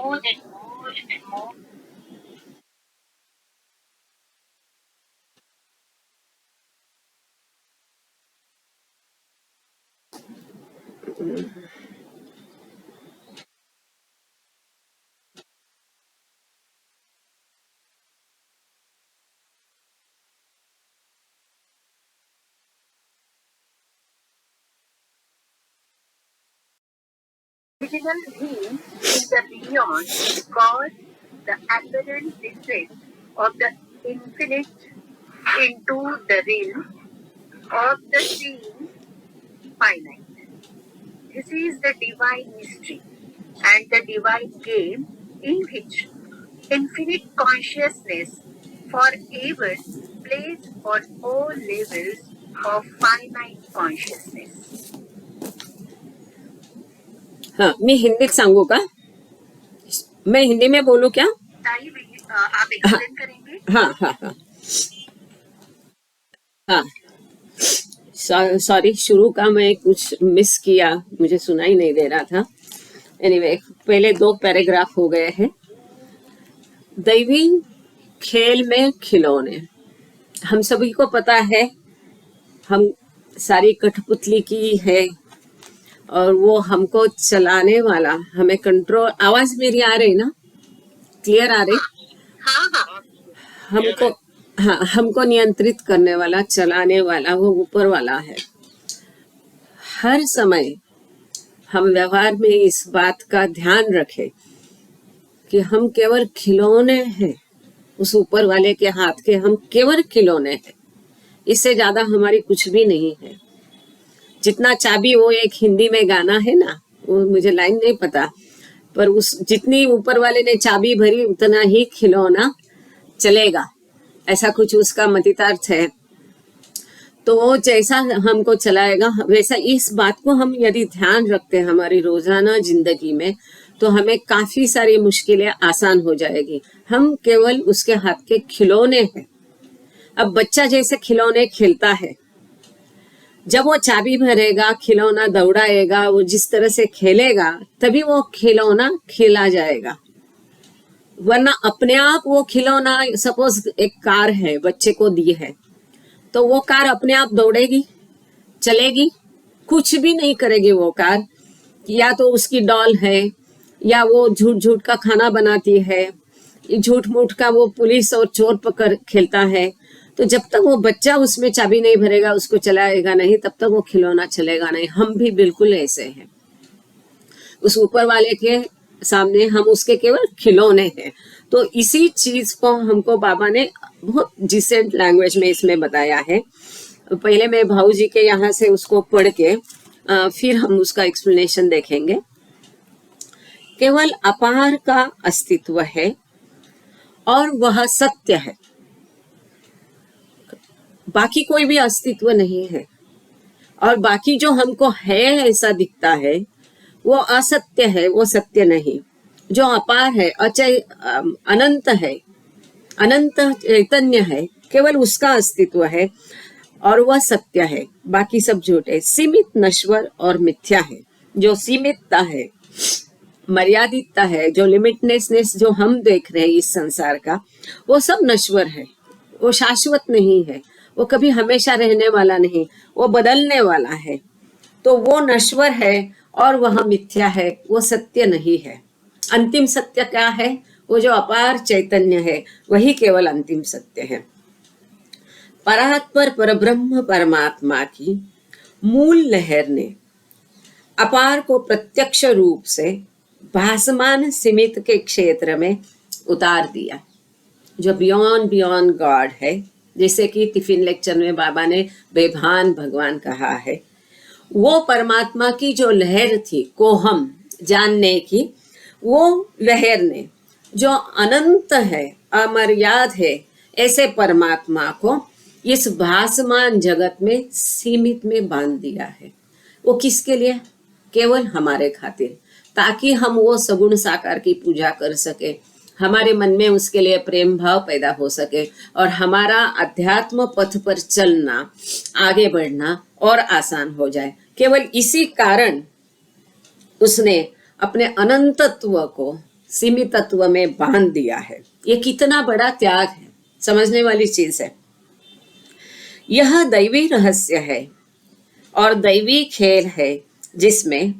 more and more and more. Original theme is the beyond, cause the apparent descent of the infinite into the realm of the seen finite. This is the divine mystery and the divine game in which infinite consciousness forever plays on all levels of finite consciousness. हाँ, मैं हिंदीत सांगू का? मैं हिंदी में बोलूं क्या? आप एक्सप्लेन करेंगे? हाँ हाँ हाँ हाँ सॉरी, शुरू का मैं कुछ मिस किया, मुझे सुनाई नहीं दे रहा था. एनीवे, पहले 2 पैराग्राफ हो गए हैं. दैवी खेल में खिलौने. हम सभी को पता है, हम सारी कठपुतली की है और वो हमको चलाने वाला, हमें कंट्रोल. आवाज मेरी आ रही ना? क्लियर आ रही? हाँ हाँ हमको, हाँ, हमको नियंत्रित करने वाला, चलाने वाला वो ऊपर वाला है. हर समय हम व्यवहार में इस बात का ध्यान रखें कि हम केवल खिलौने हैं. उस ऊपर वाले के हाथ के हम केवल खिलौने हैं. इससे ज्यादा हमारी कुछ भी नहीं है. जितना चाबी, वो एक हिंदी में गाना है ना, वो मुझे लाइन नहीं पता, पर उस जितनी ऊपर वाले ने चाबी भरी उतना ही खिलौना चलेगा, ऐसा कुछ उसका मतितार्थ है. तो वो जैसा हमको चलाएगा, वैसा इस बात को हम यदि ध्यान रखते हैं हमारी रोजाना जिंदगी में, तो हमें काफी सारी मुश्किलें आसान हो जाएगी. हम केवल उसके हाथ के खिलौने हैं. अब बच्चा जैसे खिलौने खेलता है, जब वो चाबी भरेगा, खिलौना दौड़ाएगा, वो जिस तरह से खेलेगा, तभी वो खिलौना खेला जाएगा. वरना अपने आप वो खिलौना, सपोज एक कार है, बच्चे को दी है, तो वो कार अपने आप दौड़ेगी, चलेगी? कुछ भी नहीं करेगी वो कार. या तो उसकी डॉल है, या वो झूठ झूठ का खाना बनाती है, झूठ मूठ का वो पुलिस और चोर पकड़ खेलता है. तो जब तक वो बच्चा उसमें चाबी नहीं भरेगा, उसको चलाएगा नहीं, तब तक वो खिलौना चलेगा नहीं. हम भी बिल्कुल ऐसे हैं. उस ऊपर वाले के सामने हम उसके केवल खिलौने हैं. तो इसी चीज को हमको बाबा ने बहुत डिसेंट लैंग्वेज में इसमें बताया है. पहले मैं भाऊ जी के यहाँ से उसको पढ़ के फिर हम उसका एक्सप्लेनेशन देखेंगे. केवल अपार का अस्तित्व है और वह सत्य है. बाकी कोई भी अस्तित्व नहीं है. और बाकी जो हमको है ऐसा दिखता है, वो असत्य है, वो सत्य नहीं. जो अपार है, अनंत है, अनंत चैतन्य है, केवल उसका अस्तित्व है और वह सत्य है. बाकी सब झूठ है. सीमित, नश्वर और मिथ्या है. जो सीमितता है, मर्यादितता है, जो लिमिटनेसनेस जो हम देख रहे हैं इस संसार का, वो सब नश्वर है. वो शाश्वत नहीं है. वो कभी हमेशा रहने वाला नहीं, वो बदलने वाला है. तो वो नश्वर है और वह मिथ्या है, वो सत्य नहीं है. अंतिम सत्य क्या है? वो जो अपार चैतन्य है, वही केवल अंतिम सत्य है. परात्पर परब्रह्म परमात्मा की मूल लहर ने अपार को प्रत्यक्ष रूप से भासमान सीमित के क्षेत्र में उतार दिया. जो बियॉन्ड बियॉन्ड गॉड है, जैसे कि टिफिन लेक्चर में बाबा ने बेभान भगवान कहा है, वो परमात्मा की जो लहर थी, को हम जानने की, वो लहर ने जो अनंत है, अमर्याद है, ऐसे परमात्मा को इस भासमान जगत में सीमित में बांध दिया है. वो किसके लिए? केवल हमारे खातिर, ताकि हम वो सगुण साकार की पूजा कर सके, हमारे मन में उसके लिए प्रेम भाव पैदा हो सके और हमारा अध्यात्म पथ पर चलना, आगे बढ़ना और आसान हो जाए. केवल इसी कारण उसने अपने अनंतत्व को सीमित तत्व में बांध दिया है। ये कितना बड़ा त्याग है, समझने वाली चीज है। यह दैवी रहस्य है और दैवी खेल है जिसमें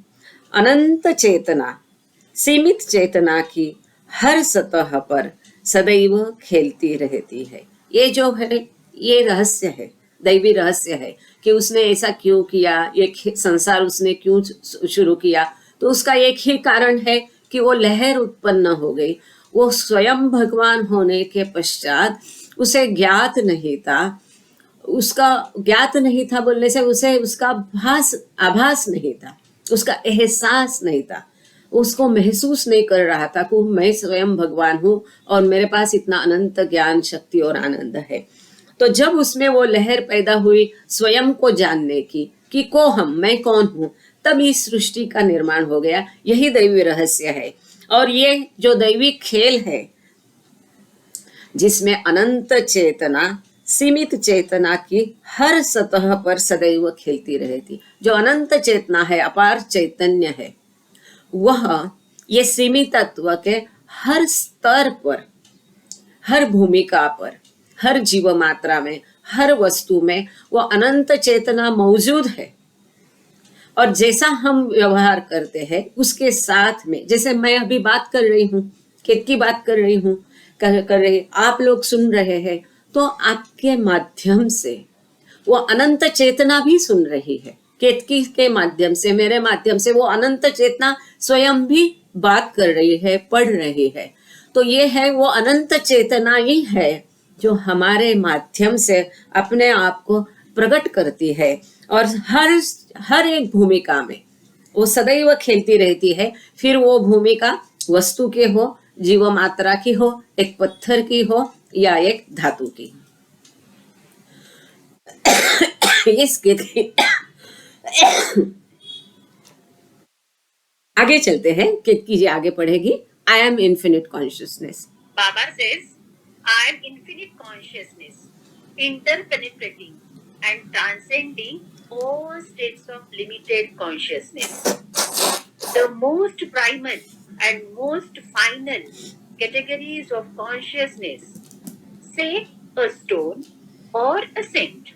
अनंत चेतना सीमित चेतना की हर सतह पर सदैव खेलती रहती है। ये जो है ये रहस्य है, दैवी रहस्य है कि उसने ऐसा क्यों किया, ये संसार उसने क्यों शुरू किया। तो उसका एक ही कारण है कि वो लहर उत्पन्न हो गई। वो स्वयं भगवान होने के पश्चात उसे ज्ञात नहीं था, उसका ज्ञात नहीं था बोलने से उसे उसका आभास नहीं था, उसका एहसास नहीं था, उसको महसूस नहीं कर रहा था कि मैं स्वयं भगवान हूँ और मेरे पास इतना अनंत ज्ञान शक्ति और आनंद है। तो जब उसमें वो लहर पैदा हुई स्वयं को जानने की कि को हम, मैं कौन हूँ, तब इस सृष्टि का निर्माण हो गया। यही दैवी रहस्य है। और ये जो दैवी खेल है जिसमें अनंत चेतना सीमित चेतना की हर सतह पर सदैव खेलती रहती, जो अनंत चेतना है, अपार चैतन्य है, वह ये सीमित तत्व के हर स्तर पर, हर भूमिका पर, हर जीव मात्रा में, हर वस्तु में वो अनंत चेतना मौजूद है। और जैसा हम व्यवहार करते हैं उसके साथ में, जैसे मैं अभी बात कर रही हूँ, कितनी बात कर रही हूँ, कर रहे आप लोग सुन रहे हैं, तो आपके माध्यम से वो अनंत चेतना भी सुन रही है। केतकी के माध्यम से, मेरे माध्यम से वो अनंत चेतना स्वयं भी बात कर रही है, पढ़ रही है। तो ये है वो अनंत चेतना ही है जो हमारे माध्यम से अपने आप को प्रकट करती है और हर एक भूमिका में वो सदैव खेलती रहती है। फिर वो भूमिका वस्तु की हो, जीव मात्रा की हो, एक पत्थर की हो या एक धातु की। इसके आगे चलते हैं, केतकी जी आगे पढ़ेगी। I am infinite consciousness. Baba says, I am infinite consciousness, interpenetrating and transcending all states of limited consciousness. The most primal and most final categories of consciousness, say a stone or a saint,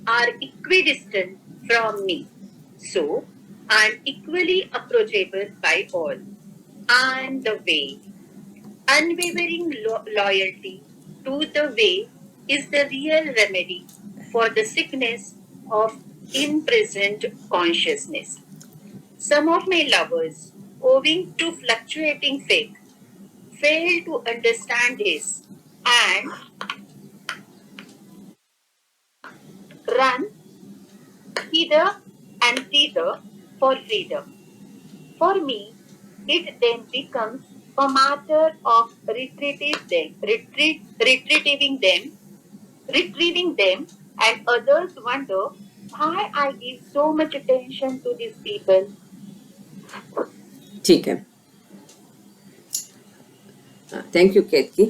are equidistant from me. So, I am equally approachable by all. I am the way. Unwavering loyalty to the way is the real remedy for the sickness of imprisoned consciousness. Some of my lovers, owing to fluctuating faith, fail to understand this and run hither and thither for freedom. For me, it then becomes a matter of retrieving them, and others wonder why I give so much attention to these people. ठीक है, thank you केतकी।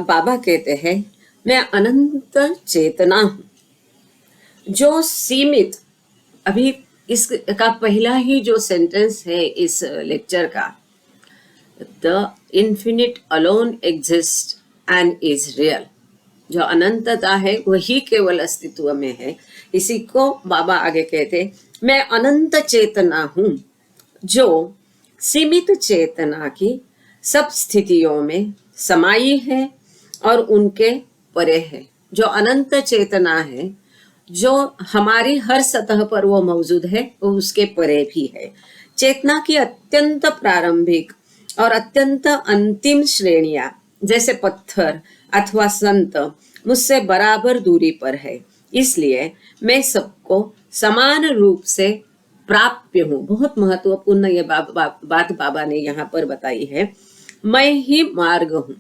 बाबा कहते हैं मैं अनंत चेतना हूं जो सीमित, अभी इसका पहला ही जो सेंटेंस है इस लेक्चर का, the infinite alone exist and is real, जो अनंतता है वही केवल अस्तित्व में है। इसी को बाबा आगे कहते मैं अनंत चेतना हूं जो सीमित चेतना की सब स्थितियों में समाई है और उनके परे है। जो अनंत चेतना है जो हमारी हर सतह पर वो मौजूद है, वो उसके परे भी है। चेतना की अत्यंत प्रारंभिक और अत्यंत अंतिम श्रेणियां जैसे पत्थर अथवा संत मुझसे बराबर दूरी पर है, इसलिए मैं सबको समान रूप से प्राप्य हूँ। बहुत महत्वपूर्ण ये बात बाबा ने यहाँ पर बताई है। मैं ही मार्ग हूँ,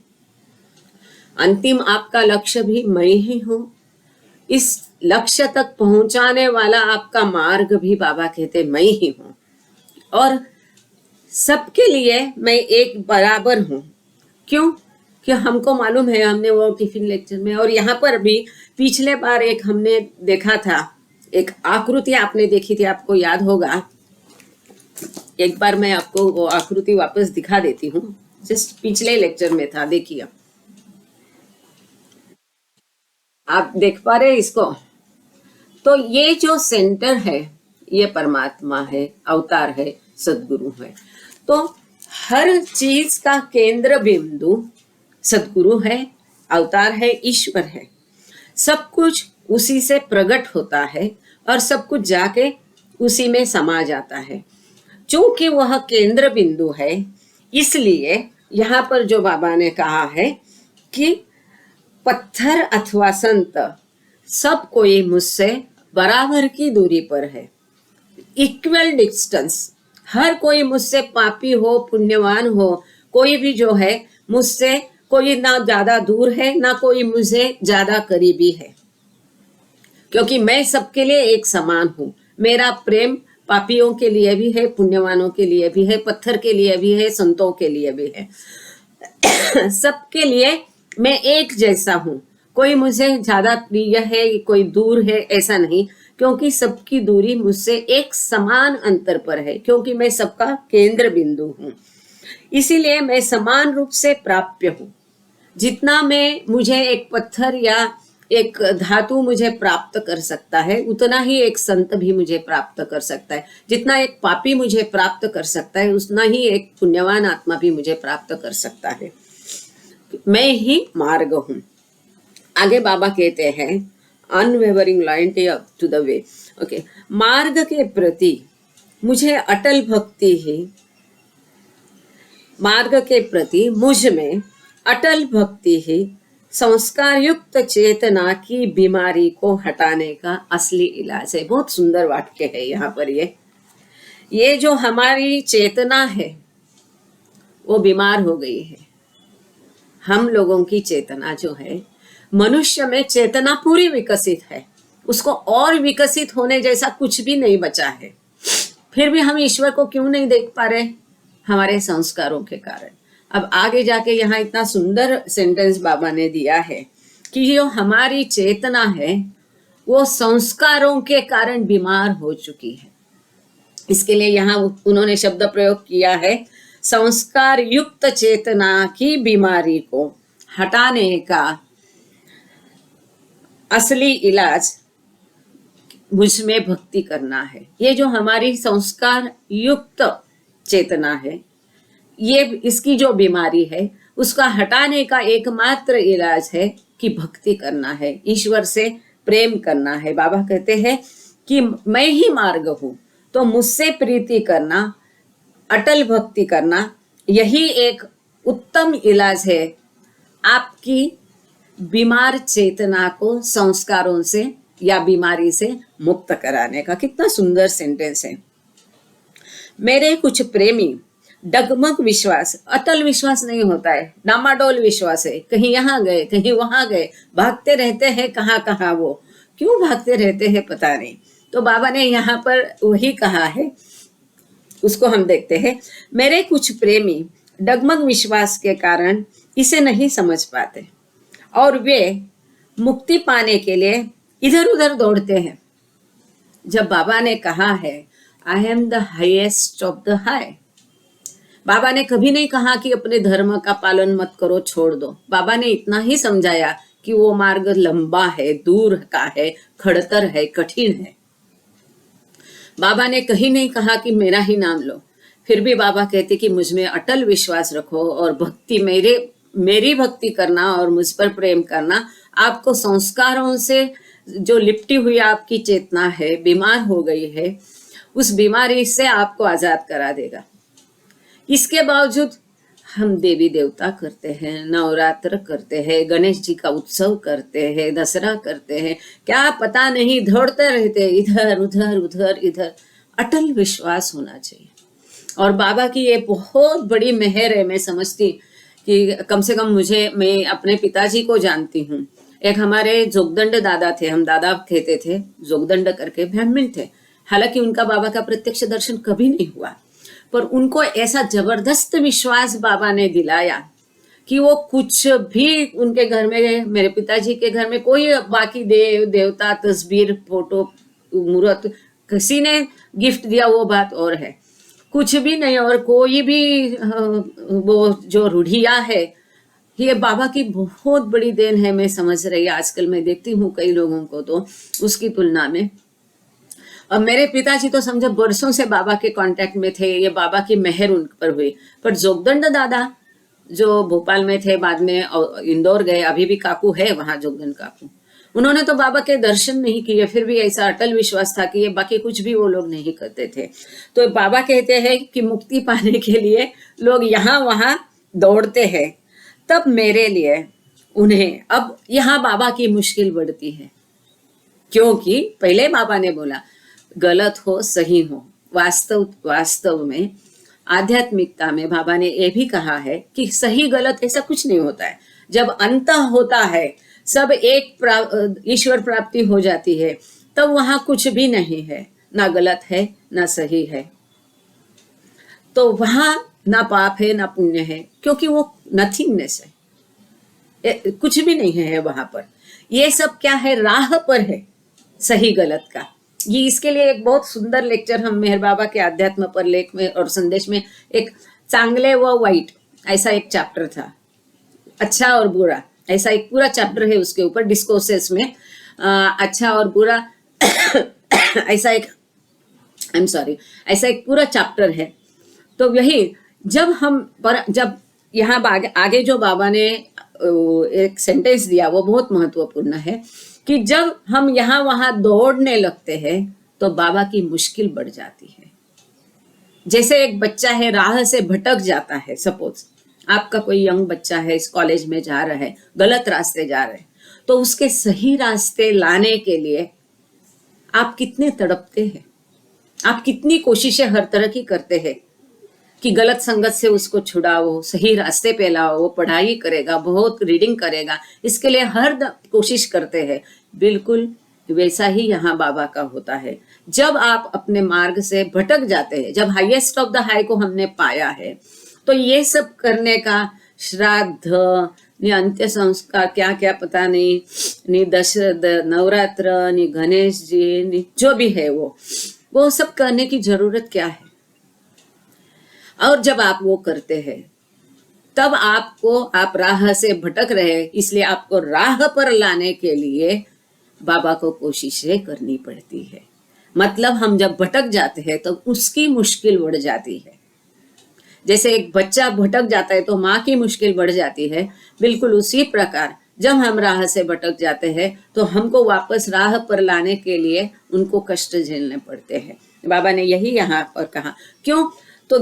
अंतिम आपका लक्ष्य भी मैं ही हूँ, इस लक्ष्य तक पहुंचाने वाला आपका मार्ग भी बाबा कहते मैं ही हूँ, और सबके लिए मैं एक बराबर हूँ। क्यों? कि हमको मालूम है, हमने वो टिफिन लेक्चर में और यहाँ पर भी पिछले बार एक हमने देखा था, एक आकृति आपने देखी थी, आपको याद होगा, एक बार मैं आपको वो आकृति वापस दिखा देती हूँ, जस्ट पिछले लेक्चर में था, देखिए आप देख पा रहे हैं इसको। तो ये जो सेंटर है ये परमात्मा है, अवतार है, सदगुरु है। तो हर चीज का केंद्र बिंदु सदगुरु है, अवतार है, ईश्वर है। सब कुछ उसी से प्रकट होता है और सब कुछ जाके उसी में समा जाता है। चूंकि वह केंद्र बिंदु है, इसलिए यहाँ पर जो बाबा ने कहा है कि पत्थर अथवा संत सब कोई मुझसे बराबर की दूरी पर है, इक्वल डिस्टेंस। हर कोई मुझसे पापी हो पुण्यवान हो, कोई भी जो है मुझसे कोई ना ज्यादा दूर है ना कोई मुझे ज्यादा करीबी है, क्योंकि मैं सबके लिए एक समान हूँ। मेरा प्रेम पापियों के लिए भी है, पुण्यवानों के लिए भी है, पत्थर के लिए भी है, संतों के लिए भी है। सबके लिए मैं एक जैसा हूँ। कोई मुझे ज्यादा प्रिय है, कोई दूर है, ऐसा नहीं, क्योंकि सबकी दूरी मुझसे एक समान अंतर पर है, क्योंकि मैं सबका केंद्र बिंदु हूँ। इसीलिए मैं समान रूप से प्राप्य हूँ। जितना मैं मुझे एक पत्थर या एक धातु मुझे प्राप्त कर सकता है, उतना ही एक संत भी मुझे प्राप्त कर सकता है। जितना एक पापी मुझे प्राप्त कर सकता है, उतना ही एक पुण्यवान आत्मा भी मुझे प्राप्त कर सकता है। मैं ही मार्ग हूँ। आगे बाबा कहते हैं unwavering loyalty to the way. Okay, मार्ग के प्रति मुझे अटल भक्ति ही, मार्ग के प्रति मुझ में अटल भक्ति ही संस्कार युक्त चेतना की बीमारी को हटाने का असली इलाज है। बहुत सुंदर वाक्य है यहाँ पर। ये जो हमारी चेतना है वो बीमार हो गई है। हम लोगों की चेतना जो है, मनुष्य में चेतना पूरी विकसित है, उसको और विकसित होने जैसा कुछ भी नहीं बचा है। फिर भी हम ईश्वर को क्यों नहीं देख पा रहे? हमारे संस्कारों के कारण। अब आगे जाके यहाँ इतना सुंदर सेंटेंस बाबा ने दिया है कि जो हमारी चेतना है वो संस्कारों के कारण बीमार हो चुकी है। इसके लिए यहाँ उन्होंने शब्द प्रयोग किया है, संस्कार युक्त चेतना की बीमारी को हटाने का असली इलाज मुझ में भक्ति करना है। ये जो हमारी संस्कार युक्त चेतना है, ये इसकी जो बीमारी है उसका हटाने का एकमात्र इलाज है कि भक्ति करना है, ईश्वर से प्रेम करना है। बाबा कहते हैं कि मैं ही मार्ग हूँ, तो मुझसे प्रीति करना, अटल भक्ति करना, यही एक उत्तम इलाज है आपकी बीमार चेतना को संस्कारों से या बीमारी से मुक्त कराने का। कितना सुंदर सेंटेंस है। मेरे कुछ प्रेमी डगमग विश्वास, अटल विश्वास नहीं होता है, डामाडोल विश्वास है, कहीं यहाँ गए कहीं वहां गए, भागते रहते हैं कहाँ कहाँ। वो क्यों भागते रहते हैं पता नहीं। तो बाबा ने यहाँ पर वही कहा है, उसको हम देखते हैं। मेरे कुछ प्रेमी डगमग विश्वास के कारण इसे नहीं समझ पाते और वे मुक्ति पाने के लिए इधर उधर दौड़ते हैं। जब बाबा ने कहा है I am the highest of the high, Baba ने कभी नहीं कहा कि अपने धर्म का पालन मत करो, छोड़ दो। बाबा ने इतना ही समझाया कि वो मार्ग लंबा है, दूर का है, खड़तर है, कठिन है। बाबा ने कहीं नहीं कहा कि मेरा ही नाम लो। फिर भी बाबा कहते कि मुझ में अटल विश्वास रखो और भक्ति, मेरी भक्ति करना और मुझ पर प्रेम करना आपको संस्कारों से जो लिपटी हुई आपकी चेतना है, बीमार हो गई है, उस बीमारी से आपको आजाद करा देगा। इसके बावजूद हम देवी देवता करते हैं, नवरात्र करते हैं, गणेश जी का उत्सव करते हैं, दशहरा करते हैं, क्या पता नहीं दौड़ते रहते इधर उधर उधर इधर। अटल विश्वास होना चाहिए। और बाबा की ये बहुत बड़ी मेहर है। मैं समझती कि कम से कम मैं अपने पिताजी को जानती हूँ। एक हमारे जोगदंड दादा थे, हम दादा कहते थे, जोगदंड करके ब्राह्मण थे। हालांकि उनका बाबा का प्रत्यक्ष दर्शन कभी नहीं हुआ, पर उनको ऐसा जबरदस्त विश्वास बाबा ने दिलाया कि वो कुछ भी उनके घर में, मेरे पिताजी के घर में कोई बाकी देव देवता, तस्वीर, फोटो, मूर्त किसी ने गिफ्ट दिया वो बात और है, कुछ भी नहीं, और कोई भी वो जो रूढ़ियां है, ये बाबा की बहुत बड़ी देन है। मैं समझ रही, आजकल मैं देखती हूँ कई लोगों को तो उसकी तुलना में। अब मेरे पिताजी तो समझो बरसों से बाबा के कांटेक्ट में थे, ये बाबा की मेहर उन पर हुई। पर जोगदंड दादा जो भोपाल में थे, बाद में इंदौर गए, अभी भी काकू है वहां, जोगदंड काकू, उन्होंने तो बाबा के दर्शन नहीं किए, फिर भी ऐसा अटल विश्वास था कि ये बाकी कुछ भी वो लोग नहीं करते थे। तो बाबा कहते हैं कि मुक्ति पाने के लिए लोग यहाँ वहां दौड़ते हैं, तब मेरे लिए उन्हें अब यहाँ बाबा की मुश्किल बढ़ती है, क्योंकि पहले बाबा ने बोला गलत हो सही हो, वास्तव में आध्यात्मिकता में बाबा ने यह भी कहा है कि सही गलत ऐसा कुछ नहीं होता है। जब अंत होता है, सब एक ईश्वर प्राप्ति हो जाती है, तब वहां कुछ भी नहीं है, ना गलत है ना सही है। तो वहां ना पाप है ना पुण्य है, क्योंकि वो नथिंगनेस है, कुछ भी नहीं है वहां पर। ये सब क्या है, राह पर है सही गलत का। ये इसके लिए एक बहुत सुंदर लेक्चर हम मेहर बाबा के अध्यात्म पर लेख में और संदेश में, एक चांगले व वाइट ऐसा एक चैप्टर था, अच्छा और बुरा ऐसा एक पूरा चैप्टर है उसके ऊपर, डिस्कोर्सेस में अच्छा और बुरा ऐसा एक ऐसा एक पूरा चैप्टर है। तो यही जब यहाँ आगे जो बाबा ने एक सेंटेंस दिया वो बहुत महत्वपूर्ण है कि जब हम यहाँ वहां दौड़ने लगते हैं तो बाबा की मुश्किल बढ़ जाती है। जैसे एक बच्चा है, राह से भटक जाता है, सपोज आपका कोई यंग बच्चा है, इस कॉलेज में जा रहा है, गलत रास्ते जा रहे हैं, तो उसके सही रास्ते लाने के लिए आप कितने तड़पते हैं, आप कितनी कोशिशें हर तरह की करते हैं कि गलत संगत से उसको छुड़ाओ, सही रास्ते पे लाओ, वो पढ़ाई करेगा, बहुत रीडिंग करेगा, इसके लिए हर कोशिश करते हैं। बिल्कुल वैसा ही यहाँ बाबा का होता है। जब आप अपने मार्ग से भटक जाते हैं, जब हाईएस्ट ऑफ द हाई को हमने पाया है, तो ये सब करने का श्राद्ध नि अंत्य संस्कार क्या क्या पता नहीं, नि नवरात्र, नि गणेश जी, नि जो भी है वो सब करने की जरूरत क्या है? और जब आप वो करते हैं तब आप राह से भटक रहे, इसलिए आपको राह पर लाने के लिए बाबा को कोशिशें करनी पड़ती है। मतलब हम जब भटक जाते हैं तो उसकी मुश्किल बढ़ जाती है। जैसे एक बच्चा भटक जाता है तो माँ की मुश्किल बढ़ जाती है, बिल्कुल उसी प्रकार जब हम राह से भटक जाते हैं तो हमको वापस राह पर लाने के लिए उनको कष्ट झेलने पड़ते हैं। बाबा ने यही यहाँ पर कहा। क्यों? तो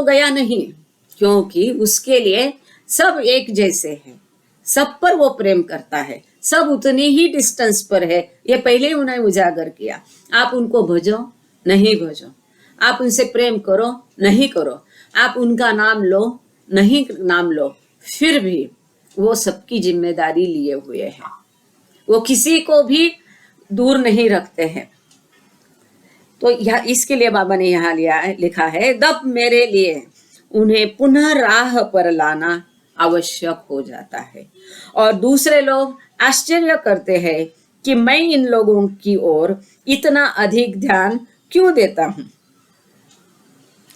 गया नहीं, क्योंकि उसके लिए सब एक जैसे हैं, सब पर वो प्रेम करता है, सब उतनी ही डिस्टेंस पर है। ये पहले ही उन्हें उजागर किया। आप उनको भजो नहीं भजो, आप उनसे प्रेम करो नहीं करो, आप उनका नाम लो नहीं नाम लो, फिर भी वो सबकी जिम्मेदारी लिए हुए हैं, वो किसी को भी दूर नहीं रखते हैं। तो यह इसके लिए बाबा ने यहाँ लिखा है, तब मेरे लिए उन्हें पुनः राह पर लाना आवश्यक हो जाता है। और दूसरे लोग आश्चर्य करते हैं कि मैं इन लोगों की ओर इतना अधिक ध्यान क्यों देता हूं।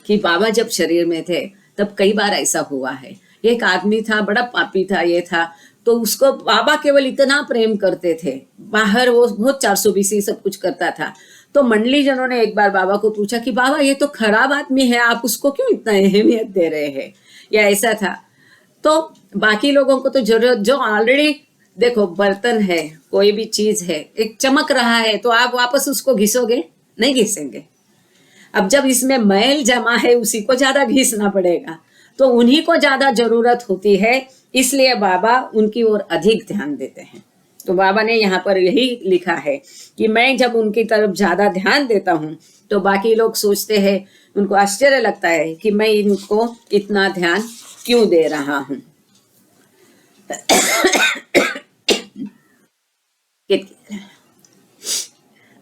कि बाबा जब शरीर में थे तब कई बार ऐसा हुआ है, एक आदमी था, बड़ा पापी था, ये था, तो उसको बाबा केवल इतना प्रेम करते थे, बाहर वो बहुत 420 सब कुछ करता था। तो मंडली जनों ने एक बार बाबा को पूछा कि बाबा ये तो खराब आदमी है, आप उसको क्यों इतना अहमियत दे रहे हैं, या ऐसा था। तो बाकी लोगों को तो जरूरत, जो ऑलरेडी देखो बर्तन है, कोई भी चीज है, एक चमक रहा है, तो आप वापस उसको घिसोगे नहीं, घिसेंगे। अब जब इसमें मैल जमा है उसी को ज्यादा घिसना पड़ेगा, तो उन्हीं को ज्यादा जरूरत होती है, इसलिए बाबा उनकी ओर अधिक ध्यान देते हैं। तो बाबा ने यहाँ पर यही लिखा है कि मैं जब उनकी तरफ ज्यादा ध्यान देता हूँ तो बाकी लोग सोचते हैं, उनको आश्चर्य लगता है कि मैं इनको इतना ध्यान क्यों दे रहा हूँ।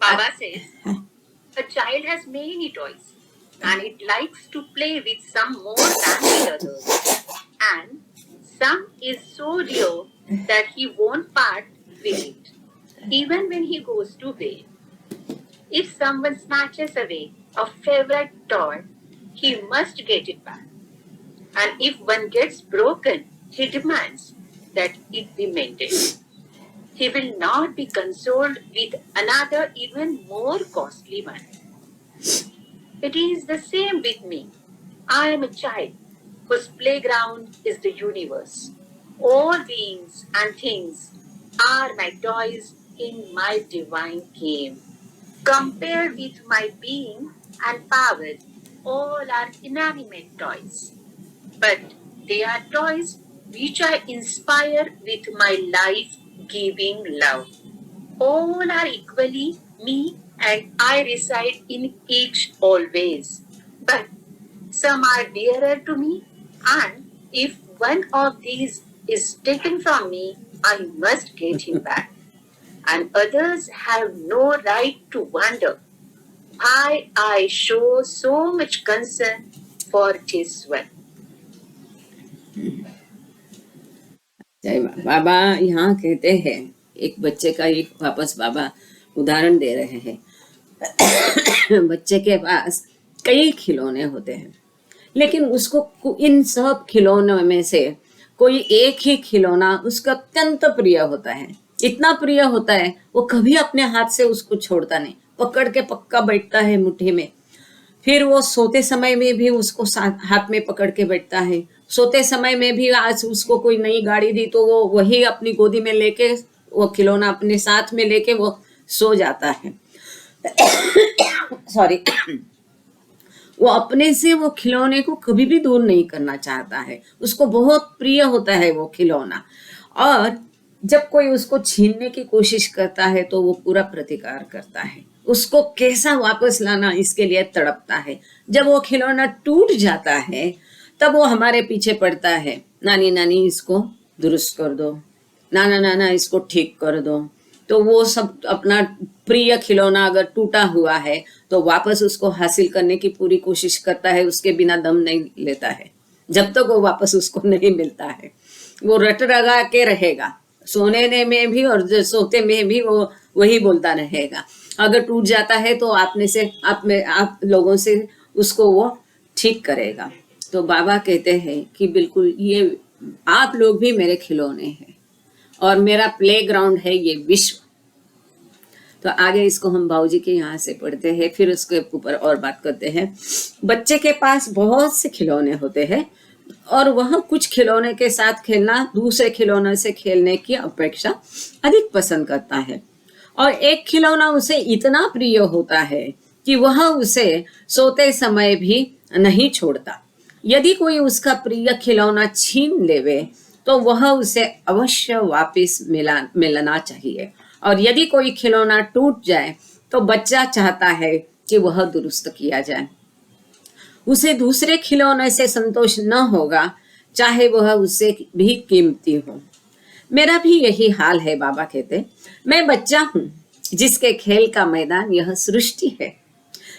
Baba says, a child has many toys and it likes to play with some more than the others. And some is so dear that he won't part with it, even when he goes to bed. If someone snatches away a favorite toy, he must get it back. And if one gets broken, he demands that it be mended. He will not be consoled with another even more costly one. It is the same with me. I am a child whose playground is the universe. All beings and things are my toys in my divine game. Compared with my being and power, all are inanimate toys. But they are toys which I inspire with my life-giving love. All are equally me and I reside in each always. But some are dearer to me, and if one of these is taken from me, I must get him back. And others have no right to wonder why I show so much concern for this one. जय माँ। बाबा यहाँ कहते हैं, एक बच्चे का एक वापस बाबा उदाहरण दे रहे हैं। बच्चे के पास कई खिलौने होते हैं, लेकिन उसको इन सब खिलौनों में से कोई एक ही खिलौना उसका अत्यंत प्रिय होता है। इतना प्रिय होता है वो कभी अपने हाथ से उसको छोड़ता नहीं, पकड़ के पक्का बैठता है मुट्ठी में। फिर वो सोते समय में भी उसको हाथ में पकड़ के बैठता है। सोते समय में भी आज उसको कोई नई गाड़ी दी तो वो वही अपनी गोदी में लेके वो खिलौना अपने साथ में लेके वो सो जाता है। सॉरी। वो अपने से वो खिलौने को कभी भी दूर नहीं करना चाहता है, उसको बहुत प्रिय होता है वो खिलौना। और जब कोई उसको छीनने की कोशिश करता है तो वो पूरा प्रतिकार करता है, उसको कैसा वापस लाना इसके लिए तड़पता है। जब वो खिलौना टूट जाता है तब वो हमारे पीछे पड़ता है, नानी नानी इसको दुरुस्त कर दो, नाना नाना इसको ठीक कर दो। तो वो सब अपना प्रिय खिलौना अगर टूटा हुआ है तो वापस उसको हासिल करने की पूरी कोशिश करता है, उसके बिना दम नहीं लेता है। जब तक वो वापस उसको नहीं मिलता है वो रट रगा के रहेगा, सोने में भी और सोते में भी वो वही बोलता रहेगा। अगर टूट जाता है तो आप लोगों से उसको वो ठीक करेगा। तो बाबा कहते हैं कि बिल्कुल ये आप लोग भी मेरे खिलौने हैं और मेरा प्लेग्राउंड है ये विश्व। तो आगे इसको हम बाबूजी के यहाँ से पढ़ते हैं, फिर उसके ऊपर और बात करते हैं। बच्चे के पास बहुत से खिलौने होते हैं और वह कुछ खिलौने के साथ खेलना दूसरे खिलौने से खेलने की अपेक्षा अधिक पसंद करता है। और एक खिलौना उसे इतना प्रिय होता है कि वह उसे सोते समय भी नहीं छोड़ता। यदि कोई उसका प्रिय खिलौना छीन लेवे तो वह उसे अवश्य वापस मिलना चाहिए। और यदि कोई खिलौना टूट जाए तो बच्चा चाहता है कि वह दुरुस्त किया जाए। उसे दूसरे खिलौने से संतोष न होगा, चाहे वह उससे भी कीमती हो। मेरा भी यही हाल है, बाबा कहते। मैं बच्चा हूँ जिसके खेल का मैदान यह सृष्टि है।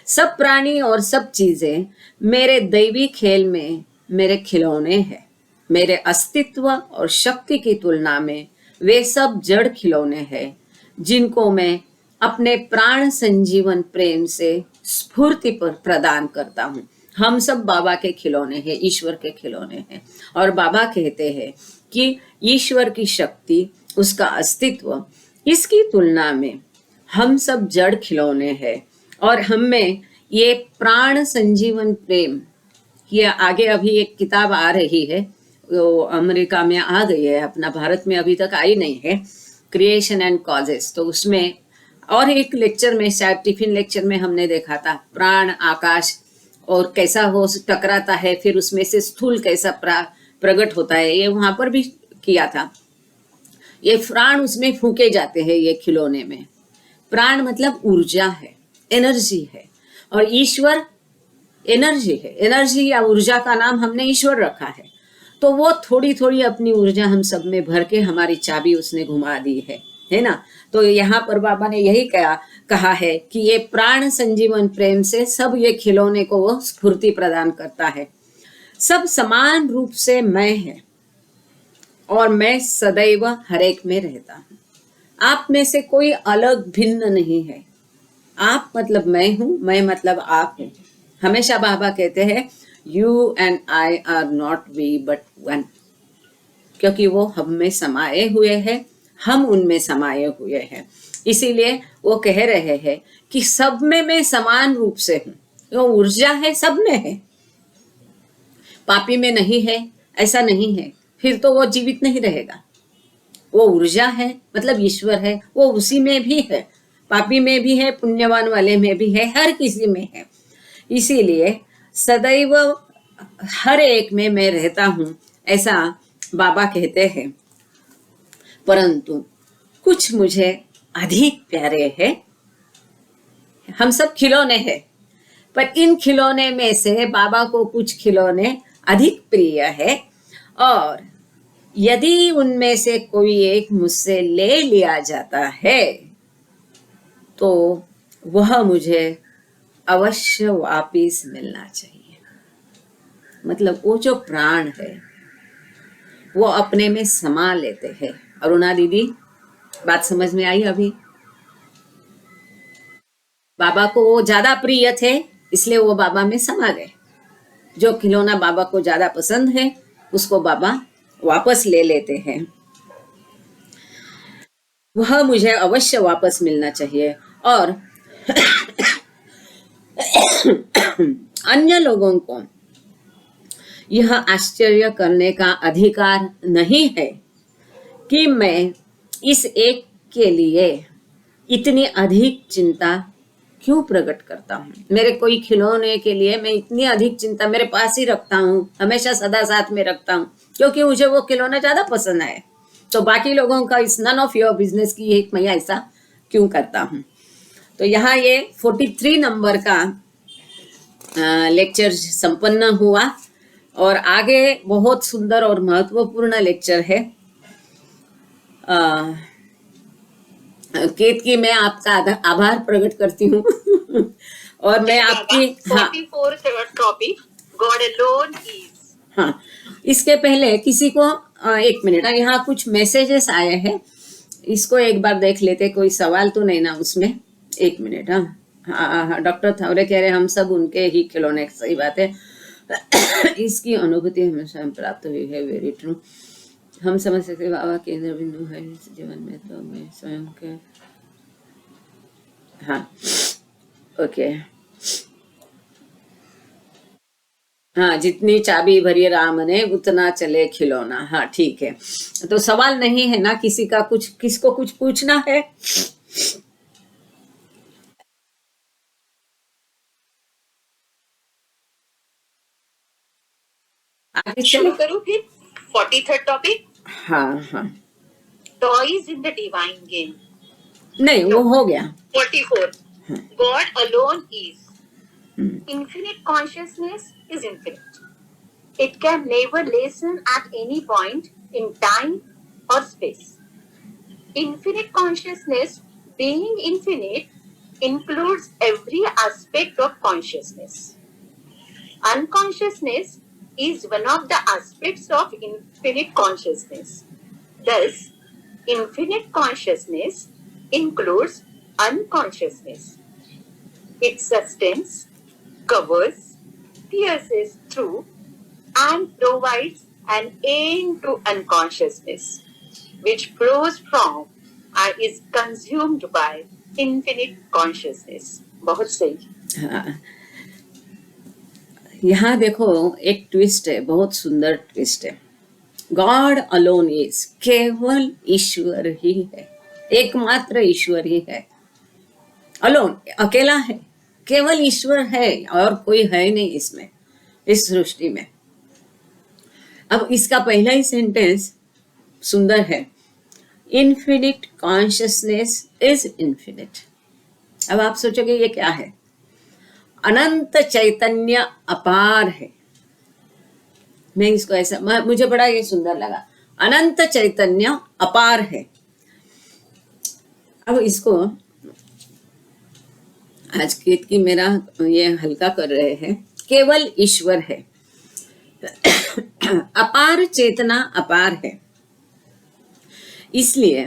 सब प्राणी और सब चीजें मेरे दैवी खेल में मेरे खिलौने हैं। मेरे अस्तित्व और शक्ति की तुलना में वे सब जड़ खिलौने हैं जिनको मैं अपने प्राण संजीवन प्रेम से स्फूर्ति पर प्रदान करता हूँ। हम सब बाबा के खिलौने हैं, ईश्वर के खिलौने हैं। और बाबा कहते हैं कि ईश्वर की शक्ति, उसका अस्तित्व, इसकी तुलना में हम सब जड़ खिलौने हैं। और हम में ये प्राण संजीवन प्रेम, ये आगे अभी एक किताब आ रही है, वो अमेरिका में आ गई है, अपना भारत में अभी तक आई नहीं है, क्रिएशन एंड कॉजेस। तो उसमें और एक लेक्चर में, शायद टिफिन लेक्चर में हमने देखा था प्राण आकाश और कैसा वो टकराता है, फिर उसमें से स्थूल कैसा प्रकट होता है, ये वहां पर भी किया था। ये प्राण उसमें फूके जाते हैं ये खिलौने में। प्राण मतलब ऊर्जा है, एनर्जी है, और ईश्वर एनर्जी है। एनर्जी या ऊर्जा का नाम हमने ईश्वर रखा है। तो वो थोड़ी थोड़ी अपनी ऊर्जा हम सब में भर के हमारी चाबी उसने घुमा दी है ना। तो यहाँ पर बाबा ने यही कहा है कि ये प्राण संजीवन प्रेम से सब ये खिलौने को वो स्फूर्ति प्रदान करता है। सब समान रूप से मैं है और मैं सदैव हरेक में रहता हूँ। आप में से कोई अलग भिन्न नहीं है। आप मतलब मैं हूँ, मैं मतलब आप हूँ। हमेशा बाबा कहते हैं you and I are not we but one, क्योंकि वो हम में समाये हुए हैं, हम उनमें समाये हुए हैं। इसीलिए वो कह रहे हैं कि सब में मैं समान रूप से हूँ। वो ऊर्जा है, सब में है, पापी में नहीं है ऐसा नहीं है, फिर तो वो जीवित नहीं रहेगा। वो ऊर्जा है मतलब ईश्वर है, वो उसी में भी है, पापी में भी है, पुण्यवान वाले में भी है, हर किसी में है। इसीलिए सदैव हर एक में मैं रहता हूँ, ऐसा बाबा कहते हैं। परंतु कुछ मुझे अधिक प्यारे हैं। हम सब खिलौने हैं, पर इन खिलौने में से बाबा को कुछ खिलौने अधिक प्रिय है, और यदि उनमें से कोई एक मुझसे ले लिया जाता है तो वह मुझे अवश्य वापिस मिलना चाहिए। मतलब वो जो प्राण है वो अपने में समा लेते हैं। अरुणा दीदी, बात समझ में आई? अभी बाबा को वो ज्यादा प्रिय थे, इसलिए वो बाबा में समा गए। जो खिलौना बाबा को ज्यादा पसंद है उसको बाबा वापस ले लेते हैं। वह मुझे अवश्य वापस मिलना चाहिए। और अन्य लोगों को यह आश्चर्य करने का अधिकार नहीं है कि मैं इस एक के लिए इतनी अधिक चिंता क्यों प्रकट करता हूँ। मेरे कोई खिलौने के लिए मैं इतनी अधिक चिंता मेरे पास ही रखता हूँ, हमेशा सदा साथ में रखता हूँ, क्योंकि मुझे वो खिलौना ज्यादा पसंद है। तो बाकी लोगों का इस नन ऑफ योर बिजनेस की एक मैं ऐसा क्यों करता हूँ। तो यहाँ ये 43 नंबर का लेक्चर संपन्न हुआ, और आगे बहुत सुंदर और महत्वपूर्ण लेक्चर है। केतकी, मैं आपका आभार प्रकट करती हूँ और मैं आपकी 44th topic, God alone is. हाँ, इसके पहले किसी को एक मिनट, यहाँ कुछ मैसेजेस आए हैं, इसको एक बार देख लेते। कोई सवाल तो नहीं ना उसमें? एक मिनट। हाँ, डॉक्टर थावरे कह रहे हम सब उनके ही खिलौने। सही बात है, इसकी अनुभूति हमेशा प्राप्त हुई है। Very true. हम समझ सकते बाबा केंद्र बिंदु है इस जीवन में, तो मैं स्वयं के। हाँ, ओके। हाँ, जितनी चाबी भरी राम ने उतना चले खिलौना। हाँ ठीक है, तो सवाल नहीं है ना किसी का? कुछ किसको कुछ पूछना है? आगे शुरू करूं फिर 43rd टॉपिक। हाँ हाँ, toys in the divine game. नहीं वो हो गया। 44, God alone is. Infinite consciousness is infinite. It can never lessen at any point in time or space. Infinite consciousness, being infinite, includes every aspect of consciousness. Unconsciousness is one of the aspects of infinite consciousness. Thus, infinite consciousness includes unconsciousness. It sustains, covers, pierces through, and provides an end to unconsciousness, which flows from and is consumed by infinite consciousness. बहुत सही। हाँ, यहाँ देखो एक twist है, बहुत सुंदर twist है। गॉड अलोन इज, केवल ईश्वर ही है, एकमात्र ईश्वर ही है। अलोन, अकेला है, केवल ईश्वर है और कोई है नहीं इसमें, इस सृष्टि में। अब इसका पहला ही सेंटेंस सुंदर है, इन्फिनिट कॉन्शियसनेस इज इन्फिनिट। अब आप सोचोगे ये क्या है? अनंत चैतन्य अपार है। मैं इसको ऐसा, मुझे बड़ा ये सुंदर लगा, अनंत चैतन्य अपार है। अब इसको आज केत की मेरा ये हल्का कर रहे हैं, केवल ईश्वर है। अपार चेतना अपार है, इसलिए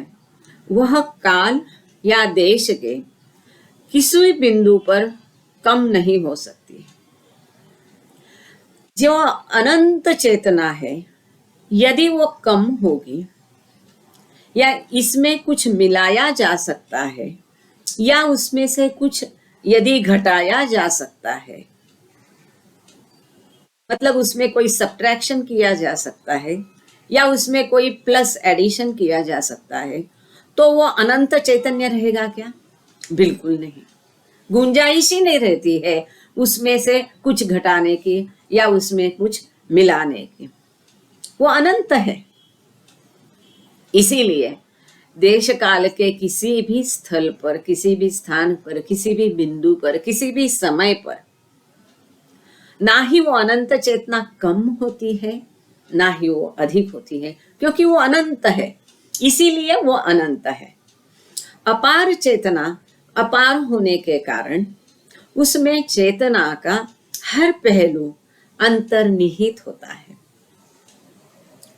वह काल या देश के किसी बिंदु पर कम नहीं हो सकती। जो अनंत चेतना है, यदि वो कम होगी या इसमें कुछ मिलाया जा सकता है या उसमें से कुछ यदि घटाया जा सकता है, मतलब उसमें कोई सब्ट्रैक्शन किया जा सकता है या उसमें कोई प्लस एडिशन किया जा सकता है, तो वो अनंत चैतन्य रहेगा क्या? बिल्कुल नहीं। गुंजाइश ही नहीं रहती है उसमें से कुछ घटाने की या उसमें कुछ मिलाने की। वो अनंत है। इसीलिए देश काल के किसी भी स्थल पर, किसी भी स्थान पर, किसी भी बिंदु पर, किसी भी समय पर ना ही वो अनंत चेतना कम होती है ना ही वो अधिक होती है, क्योंकि वो अनंत है। इसीलिए वो अनंत है। अपार चेतना अपार होने के कारण उसमें चेतना का हर पहलू अंतर्निहित होता है।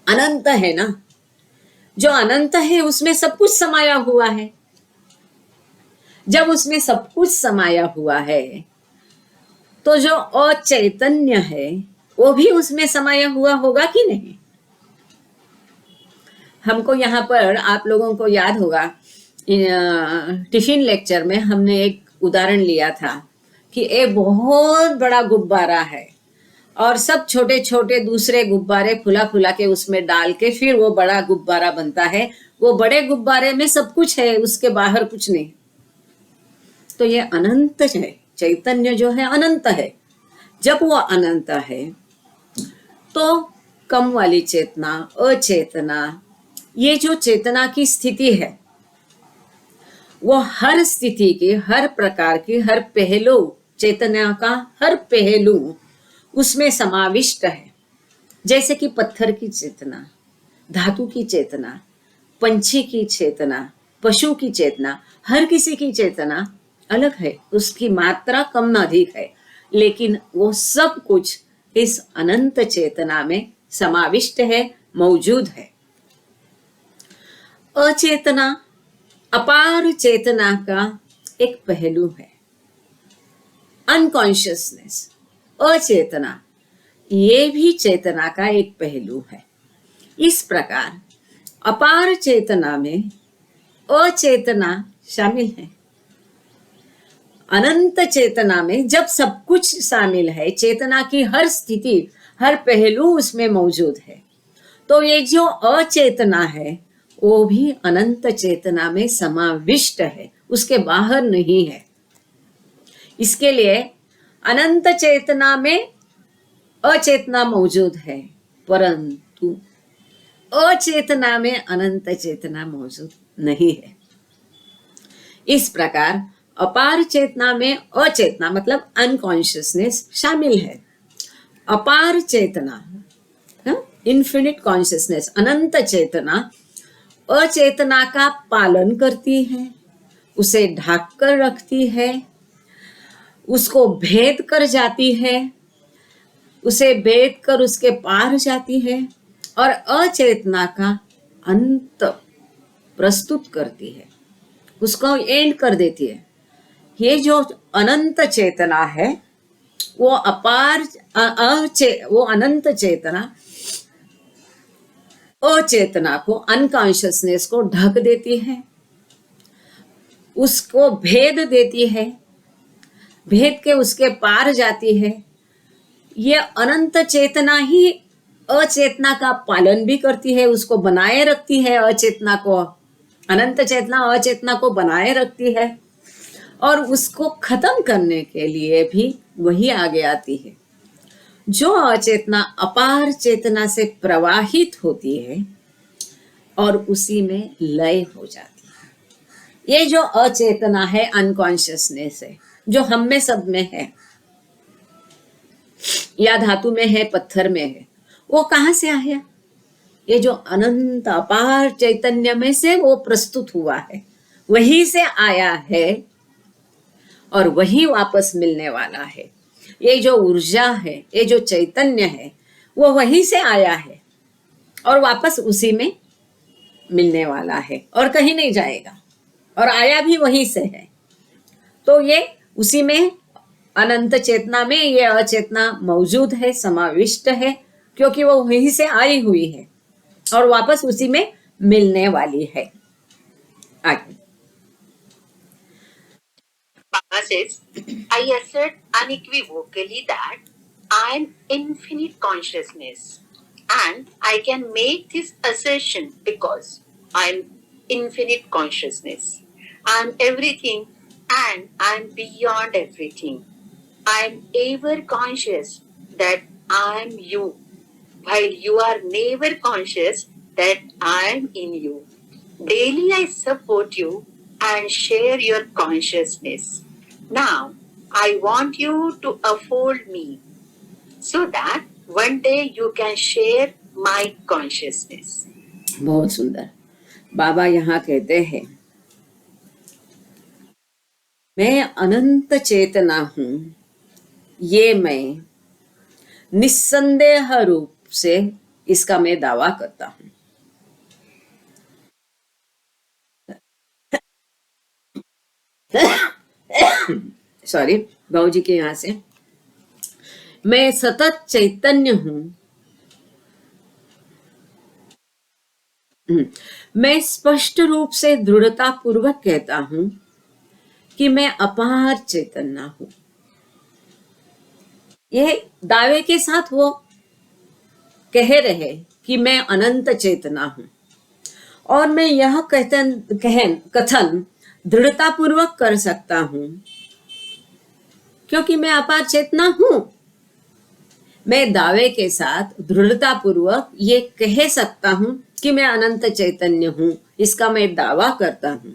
अनंत है ना, जो अनंत है उसमें सब कुछ समाया हुआ है। जब उसमें सब कुछ समाया हुआ है तो जो अचैतन्य है वो भी उसमें समाया हुआ होगा कि नहीं? हमको यहाँ पर आप लोगों को याद होगा, टिफिन लेक्चर में हमने एक उदाहरण लिया था कि एक बहुत बड़ा गुब्बारा है और सब छोटे छोटे दूसरे गुब्बारे फुला फुला के उसमें डाल के फिर वो बड़ा गुब्बारा बनता है। वो बड़े गुब्बारे में सब कुछ है, उसके बाहर कुछ नहीं। तो ये अनंत है। चैतन्य जो है अनंत है। जब वो अनंत है तो कम वाली चेतना, अचेतना, ये जो चेतना की स्थिति है वो हर स्थिति की, हर प्रकार की, हर पहलू, चेतना का हर पहलू उसमें समाविष्ट है। जैसे कि पत्थर की चेतना, धातु की चेतना, पंछी की चेतना, पशु की चेतना, हर किसी की चेतना अलग है, उसकी मात्रा कम अधिक है, लेकिन वो सब कुछ इस अनंत चेतना में समाविष्ट है, मौजूद है। अचेतना अपार चेतना का एक पहलू है। अनकॉन्शियसनेस, अचेतना, ये भी चेतना का एक पहलू है। इस प्रकार अपार चेतना में अचेतना शामिल है। अनंत चेतना में जब सब कुछ शामिल है, चेतना की हर स्थिति, हर पहलू उसमें मौजूद है, तो ये जो अचेतना है वो भी अनंत चेतना में समाविष्ट है, उसके बाहर नहीं है। इसके लिए अनंत चेतना में अचेतना मौजूद है, परंतु अचेतना में अनंत चेतना मौजूद नहीं है। इस प्रकार अपार चेतना में अचेतना मतलब अनकॉन्शियसनेस शामिल है। अपार चेतना, इन्फिनिट कॉन्शियसनेस, अनंत चेतना अचेतना का पालन करती है, उसे ढक कर रखती है, उसको भेद कर जाती है, उसे भेद कर उसके पार जाती है और अचेतना का अंत प्रस्तुत करती है, उसको एंड कर देती है। ये जो अनंत चेतना है वो वो अनंत चेतना अचेतना को, अनकॉन्शियसनेस को ढक देती है, उसको भेद देती है, भेद के उसके पार जाती है। ये अनंत चेतना ही अचेतना का पालन भी करती है, उसको बनाए रखती है। अचेतना को, अनंत चेतना अचेतना को बनाए रखती है और उसको खत्म करने के लिए भी वही आगे आती है। जो अचेतना अपार चेतना से प्रवाहित होती है और उसी में लय हो जाती है। ये जो अचेतना है, अनकॉन्शियसनेस है, जो हम में सब में है, या धातु में है, पत्थर में है, वो कहाँ से आया? ये जो अनंत अपार चैतन्य में से वो प्रस्तुत हुआ है, वही से आया है और वही वापस मिलने वाला है। ये जो ऊर्जा है, ये जो चैतन्य है, वो वहीं से आया है और वापस उसी में मिलने वाला है और कहीं नहीं जाएगा, और आया भी वहीं से है। तो ये उसी में अनंत चेतना में ये अचेतना मौजूद है, समाविष्ट है, क्योंकि वो वहीं से आई हुई है और वापस उसी में मिलने वाली है। आगे Baba says, I assert unequivocally that I am infinite consciousness. And I can make this assertion because I am infinite consciousness. I am everything and I am beyond everything. I am ever conscious that I am you, while you are never conscious that I am in you. Daily I support you and share your consciousness. Now, I want you to afford me so that one day you can share my consciousness. बहुत सुंदर। बाबा यहाँ कहते हैं, मैं अनंत चेतना हूं, ये मैं निस्संदेह रूप से इसका मैं दावा करता हूं। सॉरी, बाबूजी के यहाँ से। मैं सतत चैतन्य हूं। मैं स्पष्ट रूप से दृढ़ता पूर्वक कहता हूं कि मैं अपार चैतन्य हूं। ये दावे के साथ वो कह रहे कि मैं अनंत चेतना हूं और मैं यह कथन दृढ़ता पूर्वक कर सकता हूं क्योंकि मैं अपार चेतना हूं। मैं दावे के साथ दृढ़ता पूर्वक ये कह सकता हूं कि मैं अनंत चैतन्य हूं, इसका मैं दावा करता हूं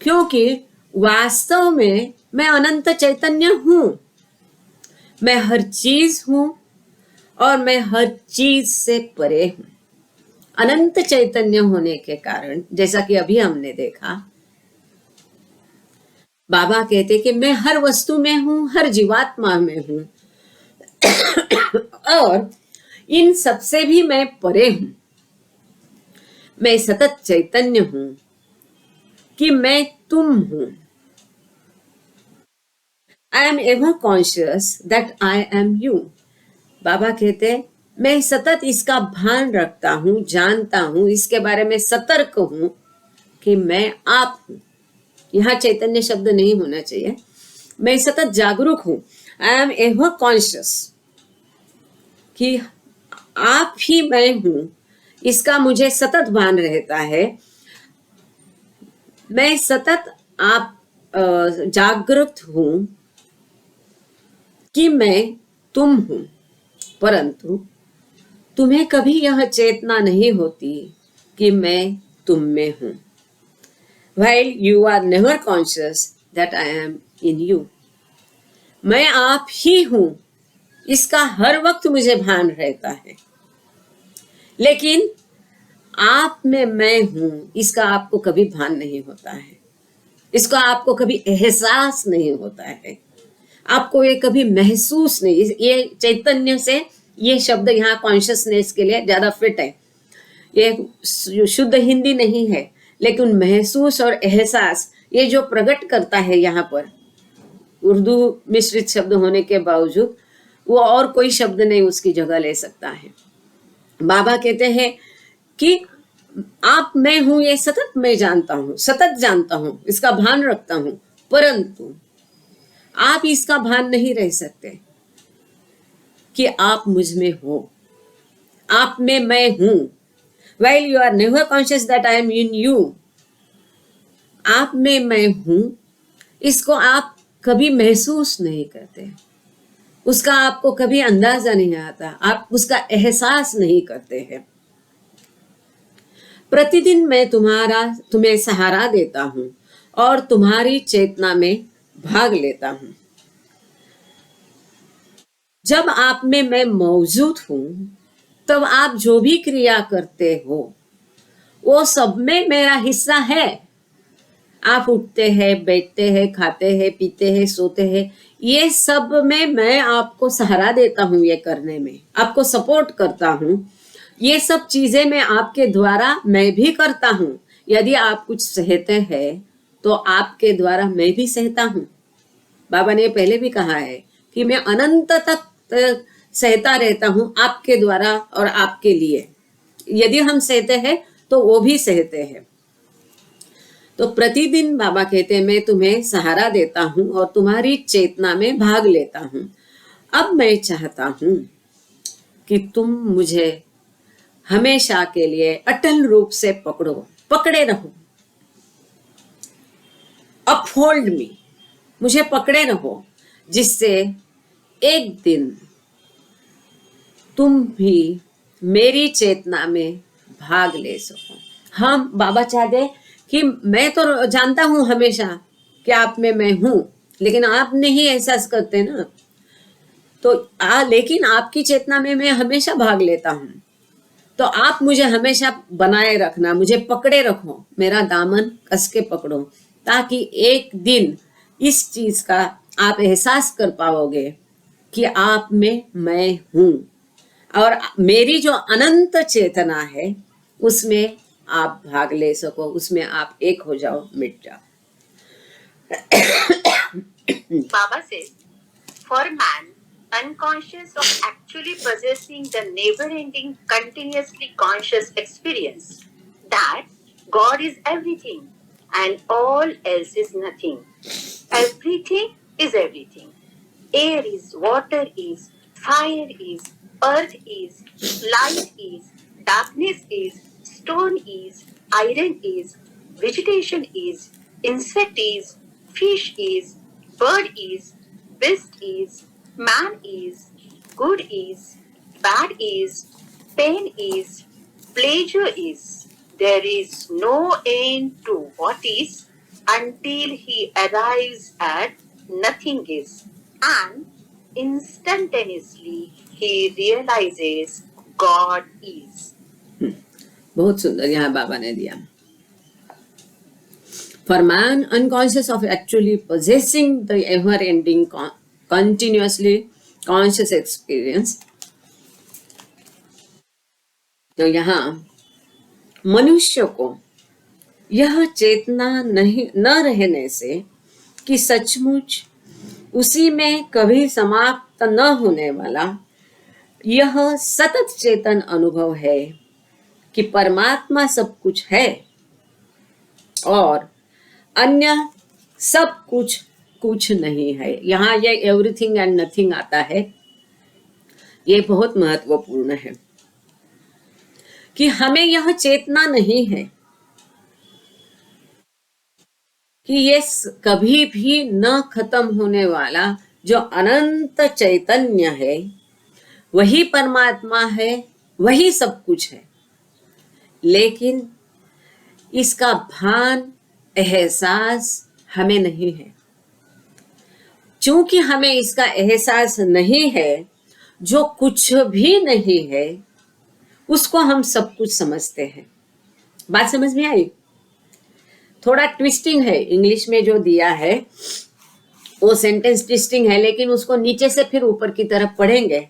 क्योंकि वास्तव में मैं अनंत चैतन्य हूं। मैं हर चीज हूं और मैं हर चीज से परे हूं। अनंत चैतन्य होने के कारण, जैसा कि अभी हमने देखा, बाबा कहते कि मैं हर वस्तु में हूं, हर जीवात्मा में हूं और इन सबसे भी मैं परे हूं। मैं सतत चैतन्य हूं कि मैं तुम हूं। I am ever conscious that I am you. Baba कहते मैं सतत इसका भान रखता हूं, जानता हूं, इसके बारे में सतर्क हूं कि मैं आप हूं। यहां चैतन्य शब्द नहीं होना चाहिए। मैं सतत जागरूक हूं। आई एम एवर कॉन्शियस कि आप ही मैं हूं, इसका मुझे सतत भान रहता है। मैं सतत आप जागरूक हूं कि मैं तुम हूं, परंतु तुम्हें कभी यह चेतना नहीं होती कि मैं तुम में हूं। While you are never conscious that I am in you. मैं आप ही हूं, इसका हर वक्त मुझे भान रहता है, लेकिन आप में मैं हूं, इसका आपको कभी भान नहीं होता है, इसका आपको कभी एहसास नहीं होता है, आपको ये कभी महसूस नहीं। ये चैतन्य से ये शब्द यहाँ कॉन्शियसनेस के लिए ज्यादा फिट है। ये शुद्ध हिंदी नहीं है, लेकिन महसूस और एहसास ये जो प्रकट करता है यहाँ पर, उर्दू मिश्रित शब्द होने के बावजूद वो और कोई शब्द नहीं उसकी जगह ले सकता है। बाबा कहते हैं कि आप मैं हूं, ये सतत मैं जानता हूं, सतत जानता हूं, इसका भान रखता हूं, परंतु आप इसका भान नहीं रह सकते कि आप मुझ में हो, आप में मैं हूं। While you are never conscious that I am in you. आप में मैं हूं, इसको आप कभी महसूस नहीं करते, उसका आपको कभी अंदाजा नहीं आता, आप उसका एहसास नहीं करते हैं। प्रतिदिन मैं तुम्हें सहारा देता हूं और तुम्हारी चेतना में भाग लेता हूं। जब आप में मैं मौजूद हूं, तब आप जो भी क्रिया करते हो वो सब में मेरा हिस्सा है। आप उठते हैं, बैठते हैं, खाते हैं, पीते हैं, सोते हैं, ये सब में मैं आपको सहारा देता हूं, ये करने में आपको सपोर्ट करता हूं। ये सब चीजें मैं आपके द्वारा मैं भी करता हूं। यदि आप कुछ सहते हैं तो आपके द्वारा मैं भी सहता हूं। बाबा ने पहले भी कहा है कि मैं अनंत तक सहता रहता हूँ आपके द्वारा और आपके लिए। यदि हम सहते हैं तो वो भी सहते हैं। तो प्रतिदिन बाबा कहते हैं मैं तुम्हें सहारा देता हूँ और तुम्हारी चेतना में भाग लेता हूँ। अब मैं चाहता हूँ कि तुम मुझे हमेशा के लिए अटल रूप से पकड़े रहो। अपहोल्ड मी, मुझे पकड़े रहो, जिससे एक दिन तुम भी मेरी चेतना में भाग ले सको। हम बाबा चाहते कि मैं तो जानता हूं हमेशा कि आप में मैं हूं, लेकिन आप नहीं एहसास करते ना। तो लेकिन आपकी चेतना में मैं हमेशा भाग लेता हूं। तो आप मुझे हमेशा बनाए रखना, मुझे पकड़े रखो, मेरा दामन कस के पकड़ो, ताकि एक दिन इस चीज का आप एहसास कर पाओगे कि आप में मैं हूं और मेरी जो अनंत चेतना है उसमें आप भाग ले सको, उसमें आप एक हो जाओ, मिट जाओ। Baba says, for man, unconscious of actually possessing the never-ending, continuously conscious experience that God is everything and all else is nothing. Everything is everything. Air is, water is, fire is, earth is, light is, darkness is, stone is, iron is, vegetation is, insect is, fish is, bird is, beast is, man is, good is, bad is, pain is, pleasure is. There is no end to what is until he arrives at nothing is, and instantaneously he realizes God is. बहुत सुंदर यहाँ बाबा ने दिया। For man unconscious of actually possessing the ever-ending, continuously conscious experience, तो यहाँ मनुष्य को यह चेतना नहीं न रहने से कि सचमुच उसी में कभी समाप्त न होने वाला यह सतत चेतन अनुभव है कि परमात्मा सब कुछ है और अन्य सब कुछ कुछ नहीं है। यहाँ ये एवरीथिंग एंड नथिंग आता है, ये बहुत महत्वपूर्ण है कि हमें यह चेतना नहीं है कि ये कभी भी न खत्म होने वाला जो अनंत चैतन्य है वही परमात्मा है, वही सब कुछ है, लेकिन इसका भान एहसास हमें नहीं है। चूंकि हमें इसका एहसास नहीं है, जो कुछ भी नहीं है उसको हम सब कुछ समझते हैं। बात समझ में आई? थोड़ा ट्विस्टिंग है, इंग्लिश में जो दिया है वो सेंटेंस ट्विस्टिंग है, लेकिन उसको नीचे से फिर ऊपर की तरफ पढ़ेंगे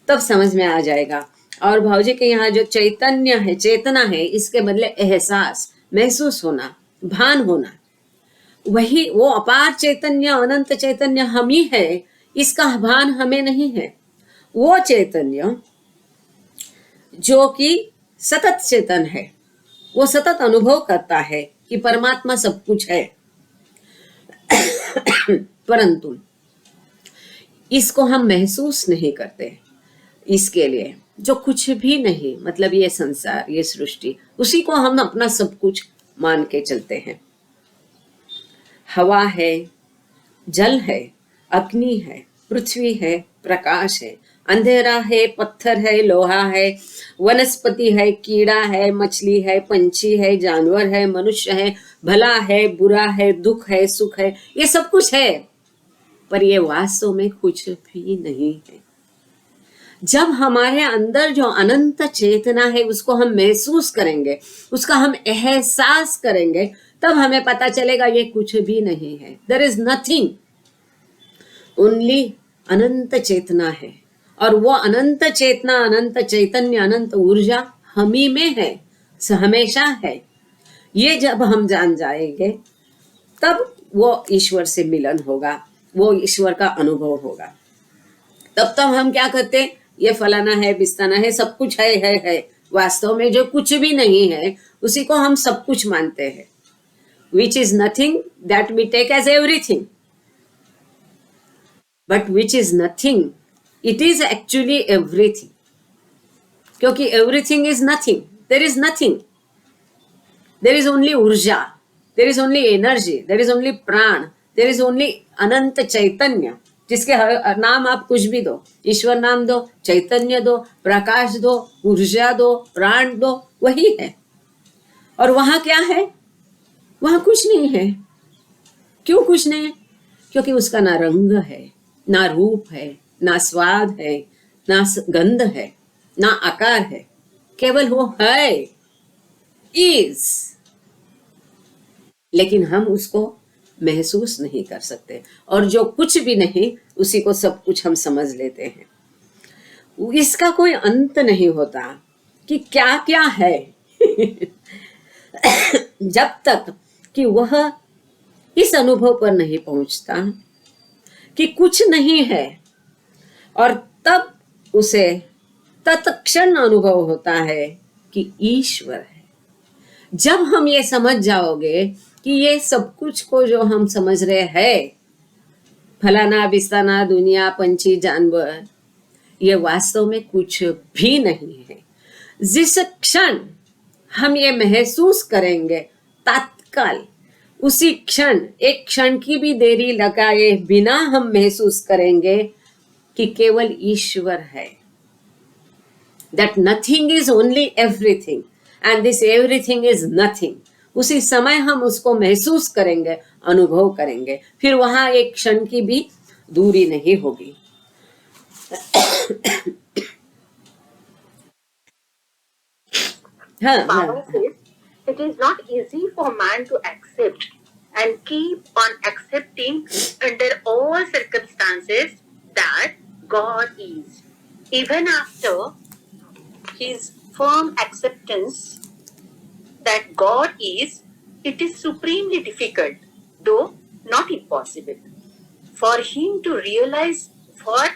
तब समझ में आ जाएगा। और भाऊजी के यहाँ जो चैतन्य है, चेतना है, इसके बदले एहसास, महसूस होना, भान होना, वही वो अपार चैतन्य, अनंत चैतन्य हम ही है, इसका भान हमें नहीं है। वो चैतन्य जो कि सतत चेतन है, वो सतत अनुभव करता है कि परमात्मा सब कुछ है, परंतु इसको हम महसूस नहीं करते। इसके लिए जो कुछ भी नहीं, मतलब ये संसार, ये सृष्टि, उसी को हम अपना सब कुछ मान के चलते हैं। हवा है, जल है, अग्नि है, पृथ्वी है, प्रकाश है, अंधेरा है, पत्थर है, लोहा है, वनस्पति है, कीड़ा है, मछली है, पंछी है, जानवर है, मनुष्य है, भला है, बुरा है, दुख है, सुख है, ये सब कुछ है, पर ये वास्तव में कुछ भी नहीं है। जब हमारे अंदर जो अनंत चेतना है उसको हम महसूस करेंगे, उसका हम एहसास करेंगे, तब हमें पता चलेगा ये कुछ भी नहीं है। देयर इज नथिंग, ओनली अनंत चेतना है। और वो अनंत चेतना, अनंत चैतन्य, अनंत ऊर्जा हम ही में है, हमेशा है। ये जब हम जान जाएंगे तब वो ईश्वर से मिलन होगा वो ईश्वर का अनुभव होगा। तब तक हम क्या करते, ये फलाना है, बिस्ताना है, सब कुछ है। वास्तव में जो कुछ भी नहीं है उसी को हम सब कुछ मानते हैं। Which is nothing that we take as everything, but which is nothing, it is actually everything. क्योंकि everything is nothing, there is nothing, there is only ऊर्जा, there is only energy, there is only प्राण, there is only अनंत चैतन्य, जिसके नाम आप कुछ भी दो, ईश्वर नाम दो, चैतन्य दो, प्रकाश दो, ऊर्जा दो, प्राण दो, वही है। और वहां क्या है? वहां कुछ नहीं है। क्यों कुछ नहीं है? क्योंकि उसका ना रंग है, ना रूप है, ना स्वाद है, ना गंध है, ना आकार है, केवल वो है, इज। लेकिन हम उसको महसूस नहीं कर सकते, और जो कुछ भी नहीं उसी को सब कुछ हम समझ लेते हैं। इसका कोई अंत नहीं होता कि क्या क्या है जब तक कि वह इस अनुभव पर नहीं पहुंचता कि कुछ नहीं है, और तब उसे तत्क्षण अनुभव होता है कि ईश्वर है। जब हम ये समझ जाओगे कि ये सब कुछ को जो हम समझ रहे हैं, फलाना बिस्ताना, दुनिया, पंछी, जानवर, ये वास्तव में कुछ भी नहीं है। जिस क्षण हम ये महसूस करेंगे, तत्काल उसी क्षण, एक क्षण की भी देरी लगाए बिना हम महसूस करेंगे कि केवल ईश्वर है। That nothing is only everything and this everything is nothing. उसी समय हम उसको महसूस करेंगे, अनुभव करेंगे, फिर वहां एक क्षण की भी दूरी नहीं होगी। Baba says, it is not easy for man to accept and keep on accepting under all circumstances that God is. Even after his firm acceptance that God is, it is supremely difficult, though not impossible, for him to realize what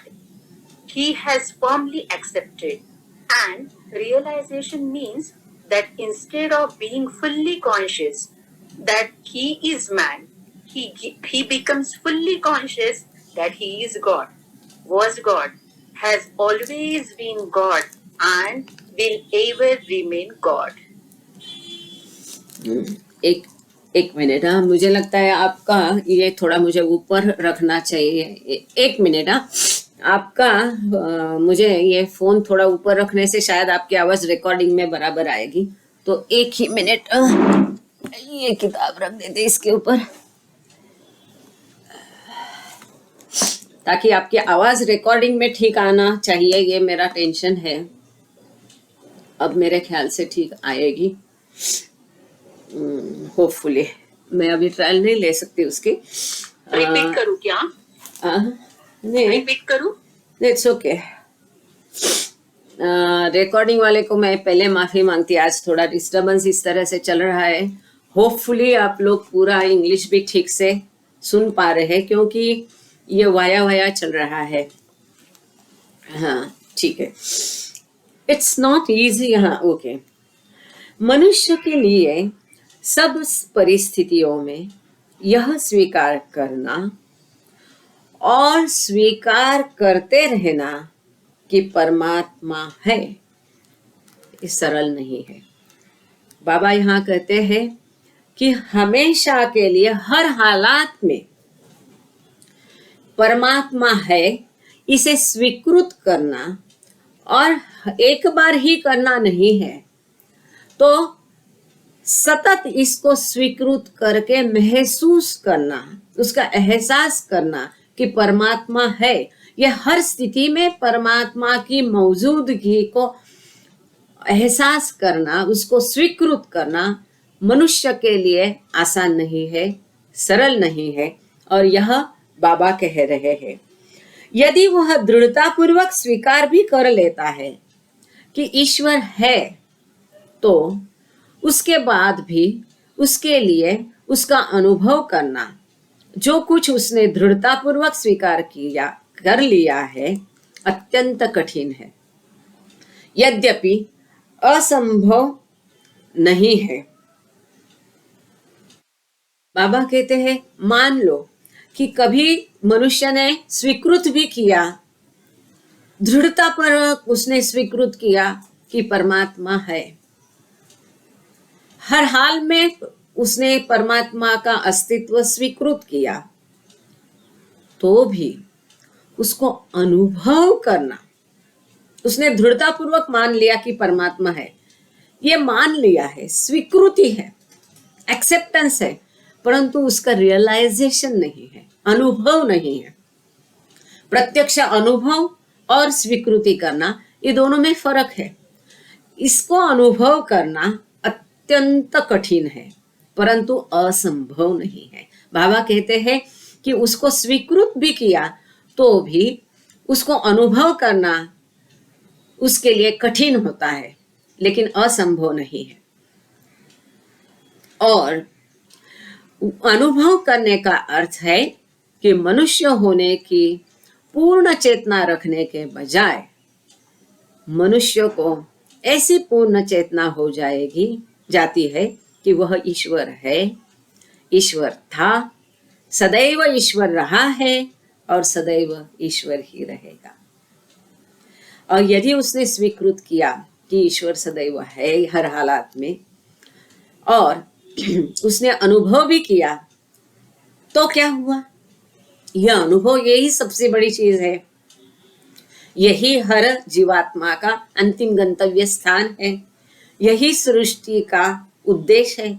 he has firmly accepted. And realization means that instead of being fully conscious that he is man, he becomes fully conscious that he is God, was God, has always been God, and will ever remain God. एक minute, हाँ, मुझे लगता है आपका ये थोड़ा मुझे ऊपर रखना चाहिए। एक मिनट, हाँ, आपका मुझे ये फोन थोड़ा ऊपर रखने से शायद आपकी आवाज रिकॉर्डिंग में बराबर आएगी। तो एक ही मिनट, ये किताब रख देते इसके ऊपर, ताकि आपकी आवाज रिकॉर्डिंग में ठीक आना चाहिए। ये मेरा टेंशन है। अब मेरे ख्याल से ठीक आएगी, होपफुली। मैं अभी ट्रायल नहीं ले सकती उसकी। रिपीट करूं क्या? नहीं, रिपीट करूं? It's okay. रिकॉर्डिंग वाले को मैं पहले माफी मांगती। आज थोड़ा डिस्टर्बेंस इस तरह से चल रहा है। होपफुली आप लोग पूरा इंग्लिश भी ठीक से सुन पा रहे हैं, क्योंकि ये वाया चल रहा है। हाँ, ठीक है। It's not easy. हाँ, ओके। मनुष्य के लिए सब परिस्थितियों में यह स्वीकार करना और स्वीकार करते रहना कि परमात्मा है, ये सरल नहीं है। बाबा यहाँ कहते हैं कि हमेशा के लिए, हर हालात में परमात्मा है, इसे स्वीकृत करना, और एक बार ही करना नहीं है, तो सतत इसको स्वीकृत करके महसूस करना, उसका एहसास करना कि परमात्मा है। यह हर स्थिति में परमात्मा की मौजूदगी को एहसास करना, उसको स्वीकृत करना मनुष्य के लिए आसान नहीं है, सरल नहीं है। और यह बाबा कह रहे हैं, यदि वह दृढ़तापूर्वक स्वीकार भी कर लेता है कि ईश्वर है, तो उसके बाद भी उसके लिए उसका अनुभव करना, जो कुछ उसने दृढ़तापूर्वक स्वीकार किया कर लिया है अत्यंत कठिन है, यद्यपि असंभव नहीं है। बाबा कहते हैं मान लो कि कभी मनुष्य ने स्वीकृत भी किया, दृढ़तापूर्वक उसने स्वीकृत किया कि परमात्मा है, हर हाल में उसने परमात्मा का अस्तित्व स्वीकृत किया, तो भी उसको अनुभव करना, उसने दृढ़तापूर्वक मान लिया कि परमात्मा है, ये मान लिया है, स्वीकृति है, एक्सेप्टेंस है, परंतु उसका रियलाइजेशन नहीं है, अनुभव नहीं है। प्रत्यक्ष अनुभव और स्वीकृति करना, ये दोनों में फर्क है। इसको अनुभव करना अत्यंत कठिन है, परंतु असंभव नहीं है। बाबा कहते हैं कि उसको स्वीकृत भी किया तो भी उसको अनुभव करना उसके लिए कठिन होता है, लेकिन असंभव नहीं है। और अनुभव करने का अर्थ है कि मनुष्य होने की पूर्ण चेतना रखने के बजाय मनुष्य को ऐसी पूर्ण चेतना हो जाती है कि वह ईश्वर है, ईश्वर था, सदैव ईश्वर रहा है और सदैव ईश्वर ही रहेगा। और यदि उसने स्वीकृत किया कि ईश्वर सदैव है हर हालात में, और उसने अनुभव भी किया, तो क्या हुआ? यह अनुभव, यही सबसे बड़ी चीज है। यही हर जीवात्मा का अंतिम गंतव्य स्थान है, यही सृष्टि का उद्देश्य है,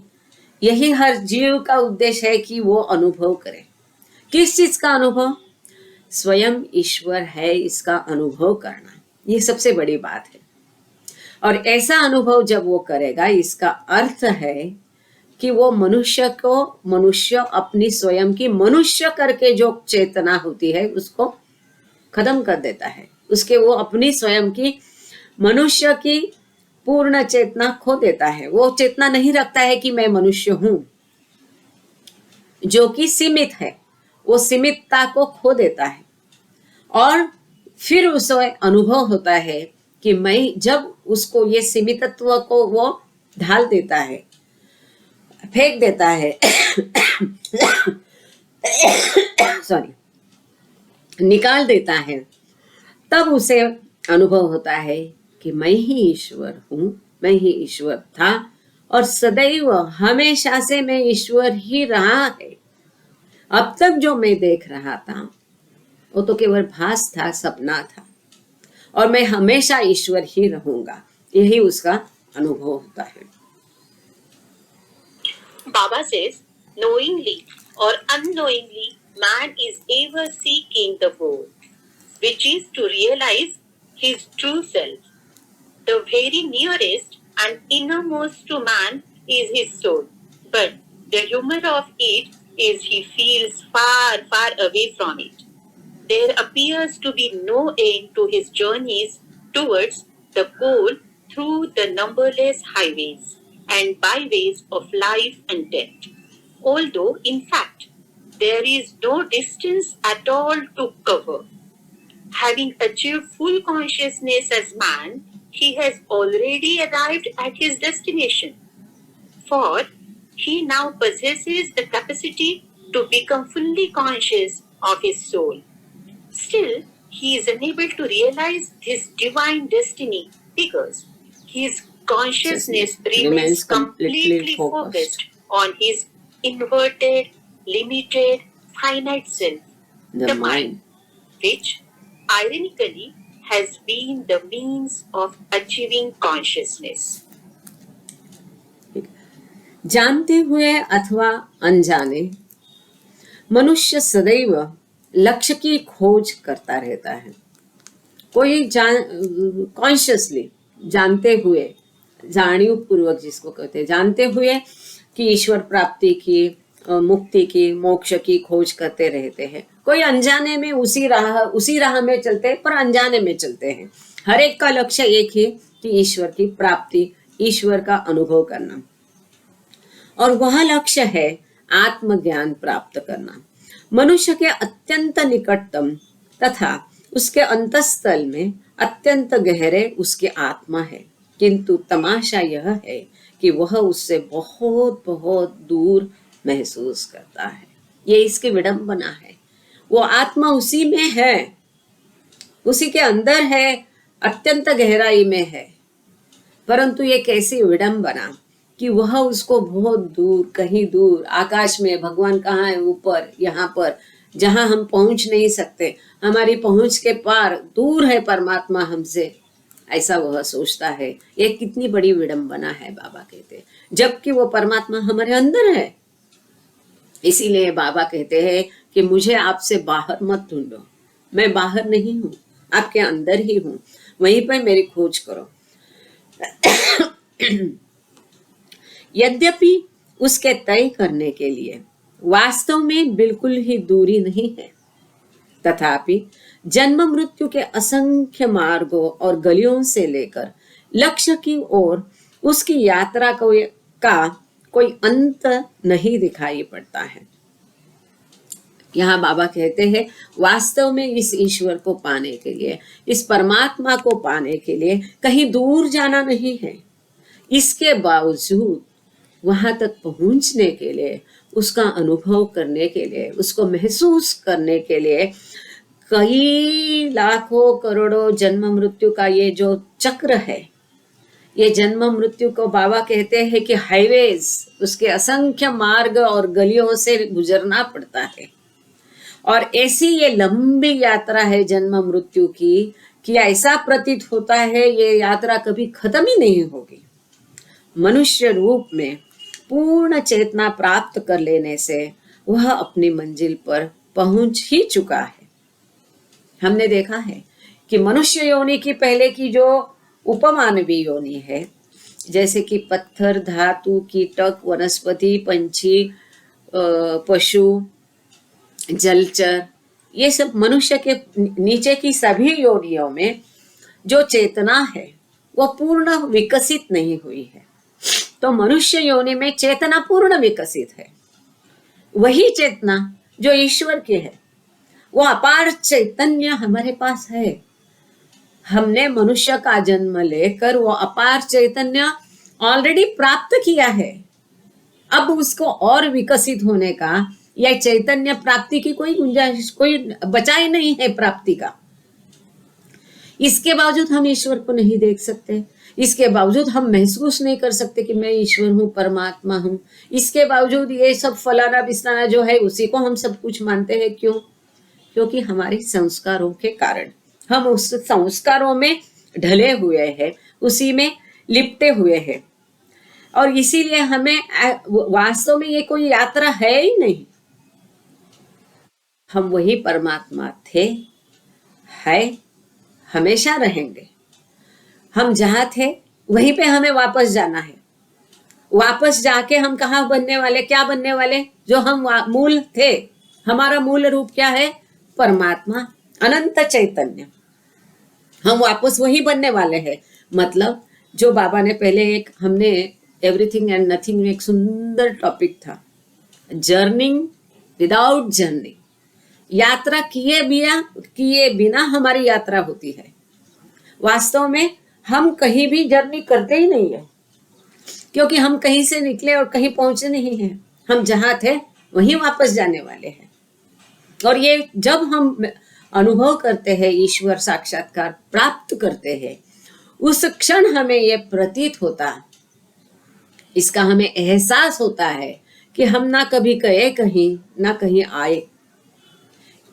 यही हर जीव का उद्देश्य है कि वो अनुभव करे। किस चीज का अनुभव? स्वयं ईश्वर है इसका अनुभव करना, ये सबसे बड़ी बात है। और ऐसा अनुभव जब वो करेगा, इसका अर्थ है कि वो मनुष्य अपनी स्वयं की मनुष्य करके जो चेतना होती है उसको खत्म कर देता है, उसके वो अपनी स्वयं की मनुष्य की पूर्ण चेतना खो देता है। वो चेतना नहीं रखता है कि मैं मनुष्य हूं, जो कि सीमित है, वो सीमितता को खो देता है। और फिर उसे अनुभव होता है कि मैं, जब उसको ये सीमितत्व को वो ढाल देता है, फेंक देता है सॉरी, निकाल देता है, तब उसे अनुभव होता है कि मैं ही ईश्वर हूं, मैं ही ईश्वर था और सदैव हमेशा से मैं ईश्वर ही रहा है। अब तक जो मैं देख रहा था वो तो केवल भास था, सपना था, और मैं हमेशा ईश्वर ही रहूंगा। यही उसका अनुभव होता है। Baba says, knowingly or unknowingly, man is ever seeking the goal, which is to realize his true self. The very nearest and innermost to man is his soul. But the humor of it is he feels far, far away from it. There appears to be no end to his journeys towards the goal through the numberless highways and byways of life and death. Although, in fact, there is no distance at all to cover. Having achieved full consciousness as man, he has already arrived at his destination. For he now possesses the capacity to become fully conscious of his soul. Still, he is unable to realize his divine destiny because his consciousness remains completely focused on his inverted, limited, finite self, the mind, which ironically has been the means of achieving consciousness. जानते हुए अथवा अनजाने मनुष्य सदैव लक्ष्य की खोज करता रहता है। कोई कॉन्शियसली, जानते हुए, जाणीव पूर्वक जिसको कहते हैं, जानते हुए कि ईश्वर प्राप्ति की, मुक्ति की, मोक्ष की खोज करते रहते हैं। कोई अनजाने में उसी राह में चलते हैं, पर अनजाने में चलते हैं। हर एक का लक्ष्य एक ही कि ईश्वर की प्राप्ति, ईश्वर का अनुभव करना, और वह लक्ष्य है आत्मज्ञान प्राप्त करना। मनुष्य के अत्यंत निकटतम तथा उसके अंतस्थल में अत्यंत गहरे उसकी आत्मा है, किंतु तमाशा यह है कि वह उससे बहुत बहुत दूर महसूस करता है। ये इसकी विडंबना है। वो आत्मा उसी में है, उसी के अंदर है, अत्यंत गहराई में है, परंतु ये कैसी विडंबना कि वह उसको बहुत दूर, कहीं दूर आकाश में, भगवान कहाँ है, ऊपर, यहाँ पर, जहां हम पहुंच नहीं सकते, हमारी पहुंच के पार दूर है परमात्मा हमसे, ऐसा वह सोचता है। ये कितनी बड़ी विडंबना है, बाबा कहते, जबकि वो परमात्मा हमारे अंदर है। इसीलिए बाबा कहते हैं कि मुझे आपसे बाहर मत ढूंढो, मैं बाहर नहीं हूं, आपके अंदर ही हूं, वहीं पर मेरी खोज करो। यद्यपि उसके तय करने के लिए वास्तव में बिल्कुल ही दूरी नहीं है, तथापि जन्म मृत्यु के असंख्य मार्गों और गलियों से लेकर लक्ष्य की ओर उसकी यात्रा का कोई अंत नहीं दिखाई पड़ता है। यहाँ बाबा कहते हैं वास्तव में इस ईश्वर को पाने के लिए, इस परमात्मा को पाने के लिए कहीं दूर जाना नहीं है। इसके बावजूद वहां तक पहुंचने के लिए, उसका अनुभव करने के लिए, उसको महसूस करने के लिए कई लाखों करोड़ों जन्म मृत्यु का ये जो चक्र है, ये जन्म मृत्यु को बाबा कहते हैं कि हाईवेज, उसके असंख्य मार्ग और गलियों से गुजरना पड़ता है। और ऐसी ये लंबी यात्रा है जन्म मृत्यु की कि ऐसा प्रतीत होता है ये यात्रा कभी खत्म ही नहीं होगी। मनुष्य रूप में पूर्ण चेतना प्राप्त कर लेने से वह अपनी मंजिल पर पहुंच ही चुका है। हमने देखा है कि मनुष्य योनि की पहले की जो उपमानवीय योनि है, जैसे कि पत्थर, धातु, कीटक, वनस्पति, पंछी, पशु, जलचर, ये सब मनुष्य के नीचे की सभी योनियों में जो चेतना है वो पूर्ण विकसित नहीं हुई है। तो मनुष्य योनि में चेतना पूर्ण विकसित है। वही चेतना जो ईश्वर की है, वो अपार चैतन्य हमारे पास है। हमने मनुष्य का जन्म लेकर वो अपार चैतन्य ऑलरेडी प्राप्त किया है। अब उसको और विकसित होने का या चैतन्य प्राप्ति की कोई गुंजाइश, कोई बचा ही नहीं है प्राप्ति का। इसके बावजूद हम ईश्वर को नहीं देख सकते, इसके बावजूद हम महसूस नहीं कर सकते कि मैं ईश्वर हूँ, परमात्मा हूँ। इसके बावजूद ये सब फलाना बिस्ताना जो है उसी को हम सब कुछ मानते हैं। क्यों? क्योंकि हमारे संस्कारों के कारण हम उस संस्कारों में ढले हुए हैं, उसी में लिपटे हुए हैं, और इसीलिए हमें वास्तव में ये कोई यात्रा है ही नहीं। हम वही परमात्मा थे, है, हमेशा रहेंगे। हम जहां थे वहीं पे हमें वापस जाना है। वापस जाके हम कहाँ बनने वाले, क्या बनने वाले? जो हम मूल थे। हमारा मूल रूप क्या है? परमात्मा, अनंत चैतन्य। हम वापस वही बनने वाले हैं। मतलब जो बाबा ने पहले एक, हमने एवरीथिंग एंड नथिंग में एक सुंदर टॉपिक था, जर्निंग विदाउट जर्नी। यात्रा किए बिना हमारी यात्रा होती है। वास्तव में हम कहीं भी जर्नी करते ही नहीं है, क्योंकि हम कहीं से निकले और कहीं पहुंचे नहीं हैं। हम जहां थे वहीं वापस जाने वाले हैं। और ये जब हम अनुभव करते हैं, ईश्वर साक्षात्कार प्राप्त करते हैं, उस क्षण हमें ये प्रतीत होता, इसका हमें एहसास होता है कि हम ना कभी गए कहीं, ना कहीं आए।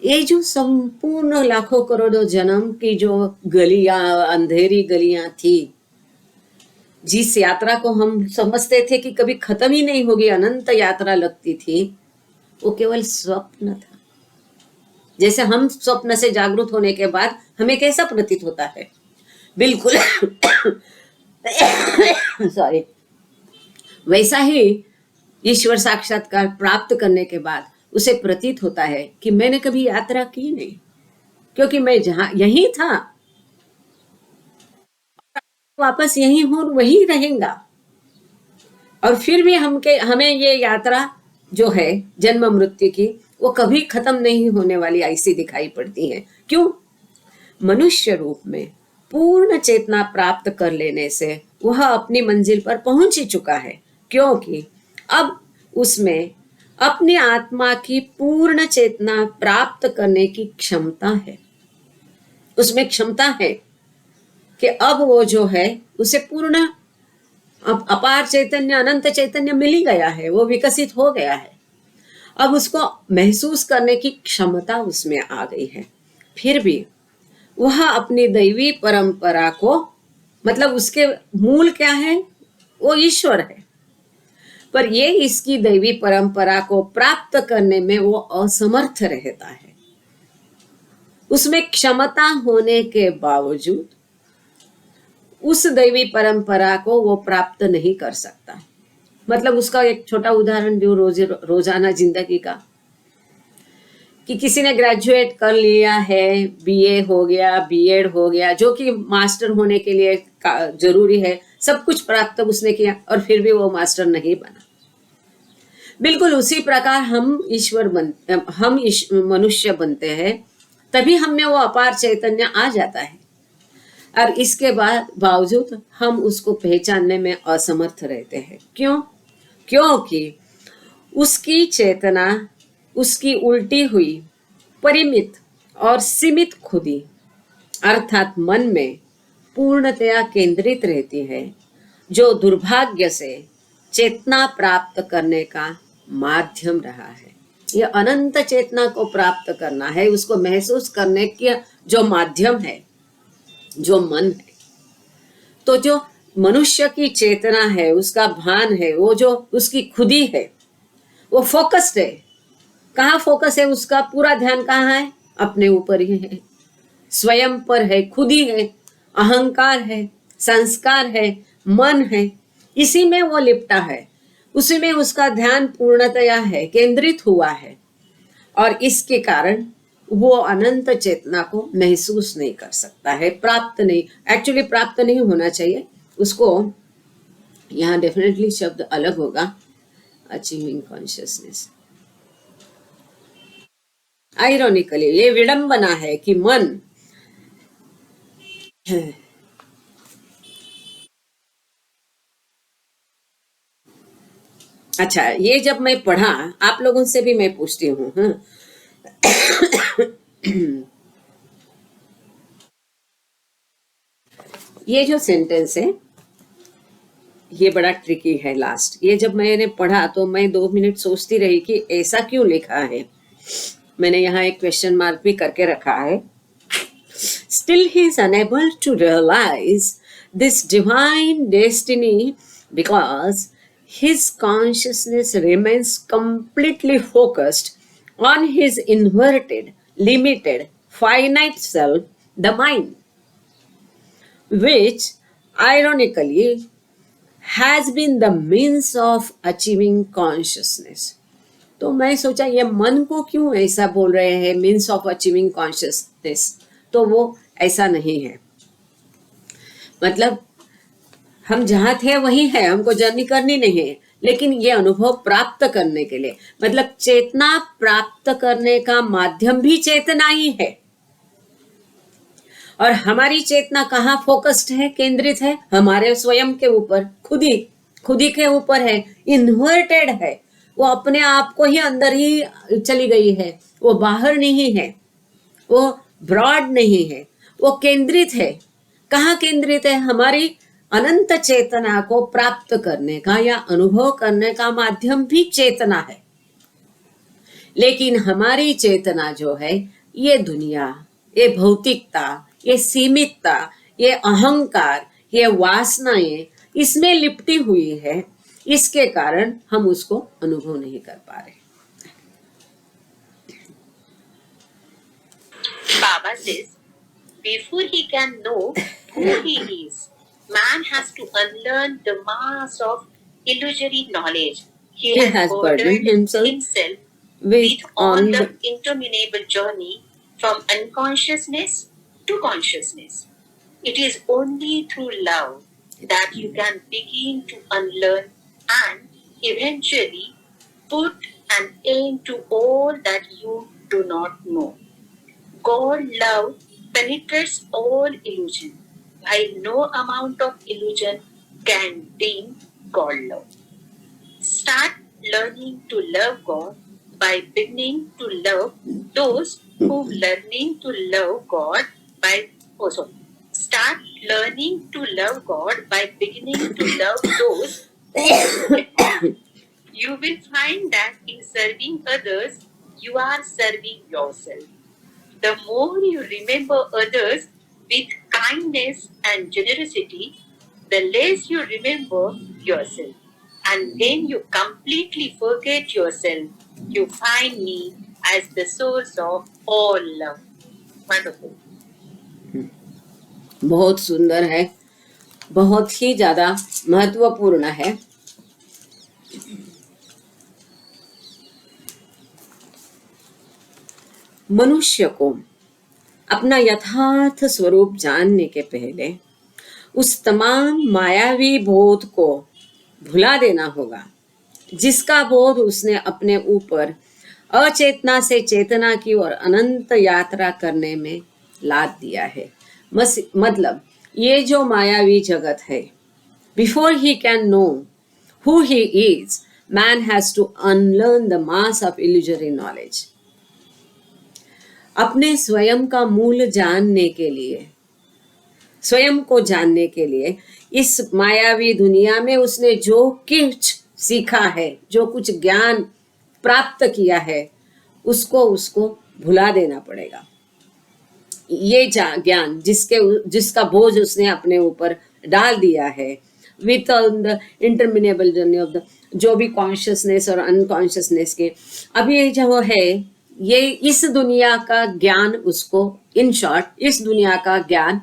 ये जो संपूर्ण लाखों करोड़ों जन्म की जो गलियां, अंधेरी गलियां थी, जिस यात्रा को हम समझते थे कि कभी खत्म ही नहीं होगी, अनंत यात्रा लगती थी, वो केवल स्वप्न था। जैसे हम स्वप्न से जागृत होने के बाद हमें कैसा प्रतीत होता है? बिल्कुल सॉरी, वैसा ही ईश्वर साक्षात्कार प्राप्त करने के बाद उसे प्रतीत होता है कि मैंने कभी यात्रा की नहीं, क्योंकि मैं जहां यही था, वापस यही हूं, वही रहेगा। और फिर भी हमें ये यात्रा जो है जन्म मृत्यु की, वो कभी खत्म नहीं होने वाली ऐसी दिखाई पड़ती है। क्यों? मनुष्य रूप में पूर्ण चेतना प्राप्त कर लेने से वह अपनी मंजिल पर पहुंच ही चुका है, क्योंकि अब उसमें अपनी आत्मा की पूर्ण चेतना प्राप्त करने की क्षमता है। उसमें क्षमता है कि अब वो जो है उसे पूर्ण अपार चैतन्य, अनंत चैतन्य मिल ही गया है, वो विकसित हो गया है। अब उसको महसूस करने की क्षमता उसमें आ गई है। फिर भी वह अपनी दैवी परंपरा को, मतलब उसके मूल क्या है? वो ईश्वर है, पर ये इसकी दैवी परंपरा को प्राप्त करने में वो असमर्थ रहता है। उसमें क्षमता होने के बावजूद उस दैवी परंपरा को वो प्राप्त नहीं कर सकता। मतलब उसका एक छोटा उदाहरण जो रोजाना जिंदगी का, कि किसी ने ग्रेजुएट कर लिया है, बीए हो गया, बीएड हो गया, जो कि मास्टर होने के लिए जरूरी है, सब कुछ प्राप्त उसने किया और फिर भी वो मास्टर नहीं बना। बिल्कुल उसी प्रकार हम मनुष्य बनते हैं, तभी हमें वो अपार चैतन्य आ जाता है, और इसके बाद बावजूद हम उसको पहचानने में असमर्थ रहते हैं। क्यों? क्योंकि उसकी चेतना उसकी उल्टी हुई परिमित और सीमित खुदी अर्थात मन में पूर्णतया केंद्रित रहती है, जो दुर्भाग्य से चेतना प्राप्त करने का माध्यम रहा है। यह अनंत चेतना को प्राप्त करना है, उसको महसूस करने के जो माध्यम है, जो मन है। तो जो मनुष्य की चेतना है, उसका भान है, वो जो उसकी खुदी है, वो फोकस्ड है। कहाँ फोकस है? उसका पूरा ध्यान कहाँ है? अपने ऊपर ही है, स्वयं पर है, खुद ही है, अहंकार है, संस्कार है, मन है, इसी में वो लिपटा है, उसी में उसका ध्यान पूर्णतया है, केंद्रित हुआ है, और इसके कारण वो अनंत चेतना को महसूस नहीं कर सकता है, प्राप्त नहीं, एक्चुअली प्राप्त नहीं होना चाहिए उसको। यहाँ डेफिनेटली शब्द अलग होगा, अचीविंग कॉन्शियसनेस। आयरॉनिकली ये विडंबना है कि मन अच्छा, ये जब मैं पढ़ा, आप लोगों से भी मैं पूछती हूँ, ये जो सेंटेंस है ये बड़ा ट्रिकी है लास्ट। ये जब मैंने पढ़ा तो मैं 2 मिनट सोचती रही कि ऐसा क्यों लिखा है। मैंने यहाँ एक क्वेश्चन मार्क भी करके रखा है। Still he is unable to realize this divine destiny because his consciousness remains completely focused on his inverted, limited, finite self, the mind, which ironically has been the means of achieving consciousness. तो मैं सोचा ये मन को क्यों ऐसा बोल रहे हैं, मीन्स ऑफ अचीविंग कॉन्शियसनेस? तो वो ऐसा नहीं है। मतलब हम जहाँ थे वही है, हमको जर्नी करनी नहीं है, लेकिन ये अनुभव प्राप्त करने के लिए, मतलब चेतना प्राप्त करने का माध्यम भी चेतना ही है। और हमारी चेतना कहाँ फोकस्ड है, केंद्रित है? हमारे स्वयं के ऊपर, खुद ही के ऊपर है, इन्वर्टेड है, वो अपने आप को ही अंदर ही चली गई है, वो बाहर नहीं है, वो ब्रॉड नहीं है, वो केंद्रित है। कहाँ केंद्रित है? हमारी अनंत चेतना को प्राप्त करने का या अनुभव करने का माध्यम भी चेतना है। लेकिन हमारी चेतना जो है, ये दुनिया, ये भौतिकता, ये सीमितता, ये अहंकार, ये वासनाएं इसमें लिपटी हुई है, इसके कारण हम उसको अनुभव नहीं कर पा रहे। Baba says, before he can know who he is, man has to unlearn the mass of illusory knowledge he has burdened himself with on the interminable journey from unconsciousness to consciousness. It is only through love that you can begin to unlearn and eventually put an end to all that you do not know. God love penetrates all illusion, while no amount of illusion can dim God love. Start learning to love God by beginning to love those who learning to love God by Start learning to love God by beginning to love those who you will find that in serving others, you are serving yourself. The more you remember others with kindness and generosity, the less you remember yourself. And when you completely forget yourself, you find me as the source of all love. Wonderful. बहुत सुंदर है, बहुत ही ज्यादा महत्वपूर्ण है। मनुष्य को अपना यथार्थ स्वरूप जानने के पहले उस तमाम मायावी बोध को भुला देना होगा जिसका बोध उसने अपने ऊपर अचेतना से चेतना की ओर अनंत यात्रा करने में लाद दिया है। मतलब ये जो मायावी जगत है, before he can know who he is, man has to unlearn the mass of illusory knowledge. अपने स्वयं का मूल जानने के लिए, स्वयं को जानने के लिए इस मायावी दुनिया में उसने जो कुछ सीखा है, जो कुछ ज्ञान प्राप्त किया है, उसको भुला देना पड़ेगा। ये ज्ञान जिसका बोझ उसने अपने ऊपर डाल दिया है, with the interminable journey of the जो भी कॉन्शियसनेस और अनकॉन्शियसनेस के, अब ये जो है, ये इस दुनिया का ज्ञान उसको, इन शॉर्ट इस दुनिया का ज्ञान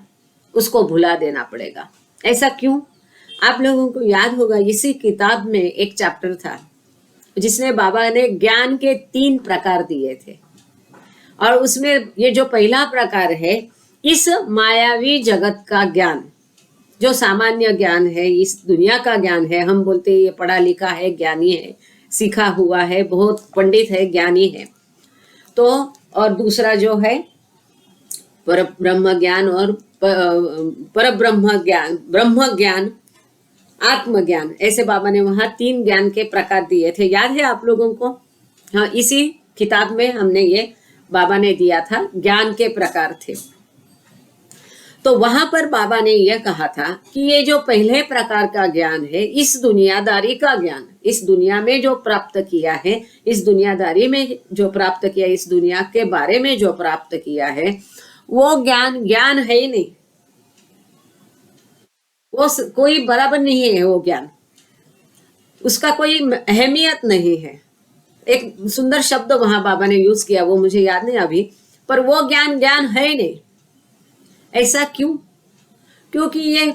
उसको भुला देना पड़ेगा। ऐसा क्यों? आप लोगों को याद होगा, इसी किताब में एक चैप्टर था जिसने बाबा ने ज्ञान के 3 प्रकार दिए थे, और उसमें ये जो पहला प्रकार है, इस मायावी जगत का ज्ञान, जो सामान्य ज्ञान है, इस दुनिया का ज्ञान है, हम बोलते हैं ये पढ़ा लिखा है, ज्ञानी है, सीखा हुआ है, बहुत पंडित है, ज्ञानी है। तो और दूसरा जो है पर ब्रह्म ज्ञान और पर ब्रह्म ज्ञान, ब्रह्म ज्ञान, आत्मज्ञान, ऐसे बाबा ने वहां 3 ज्ञान के प्रकार दिए थे। याद है आप लोगों को? हाँ, इसी किताब में हमने ये बाबा ने दिया था, ज्ञान के प्रकार थे। तो वहां पर बाबा ने यह कहा था कि ये जो पहले प्रकार का ज्ञान है, इस दुनियादारी का ज्ञान, इस दुनिया में जो प्राप्त किया है, इस दुनियादारी में जो प्राप्त किया, इस दुनिया के बारे में जो प्राप्त किया है, वो ज्ञान है ही नहीं, वो कोई बराबर नहीं है, वो ज्ञान, उसका कोई अहमियत नहीं है। एक सुंदर शब्द वहां बाबा ने यूज किया, वो मुझे याद नहीं अभी, पर वो ज्ञान है ही नहीं। ऐसा क्यों? क्योंकि ये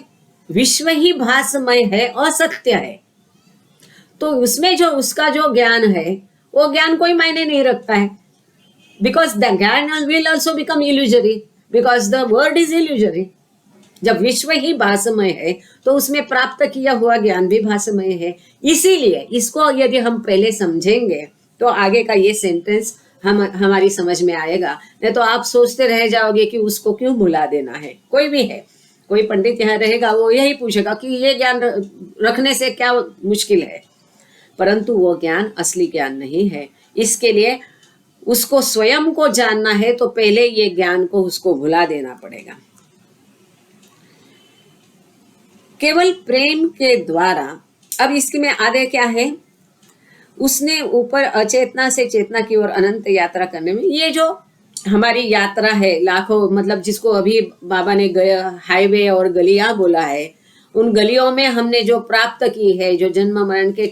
विश्व ही भासमय है, असत्य है। तो उसमें जो उसका जो ज्ञान है, वो ज्ञान कोई मायने नहीं रखता है, बिकॉज द ज्ञान will also become illusory, because the word is illusory. जब विश्व ही भासमय है तो उसमें प्राप्त किया हुआ ज्ञान भी भासमय है। इसीलिए इसको यदि हम पहले समझेंगे तो आगे का ये सेंटेंस हमारी समझ में आएगा। नहीं तो आप सोचते रह जाओगे कि उसको क्यों भुला देना है। कोई भी है, कोई पंडित यहाँ रहेगा, वो यही पूछेगा कि ये ज्ञान रखने से क्या मुश्किल है, परंतु वो ज्ञान असली ज्ञान नहीं है। इसके लिए उसको स्वयं को जानना है तो पहले ये ज्ञान को उसको भुला देना पड़ेगा। केवल प्रेम के द्वारा, अब इसके में आगे क्या है, उसने ऊपर अचेतना से चेतना की ओर अनंत यात्रा करने में, ये जो हमारी यात्रा है लाखों, मतलब जिसको अभी बाबा ने हाईवे और गलियां बोला है, उन गलियों में हमने जो प्राप्त की है, जो जन्म मरण के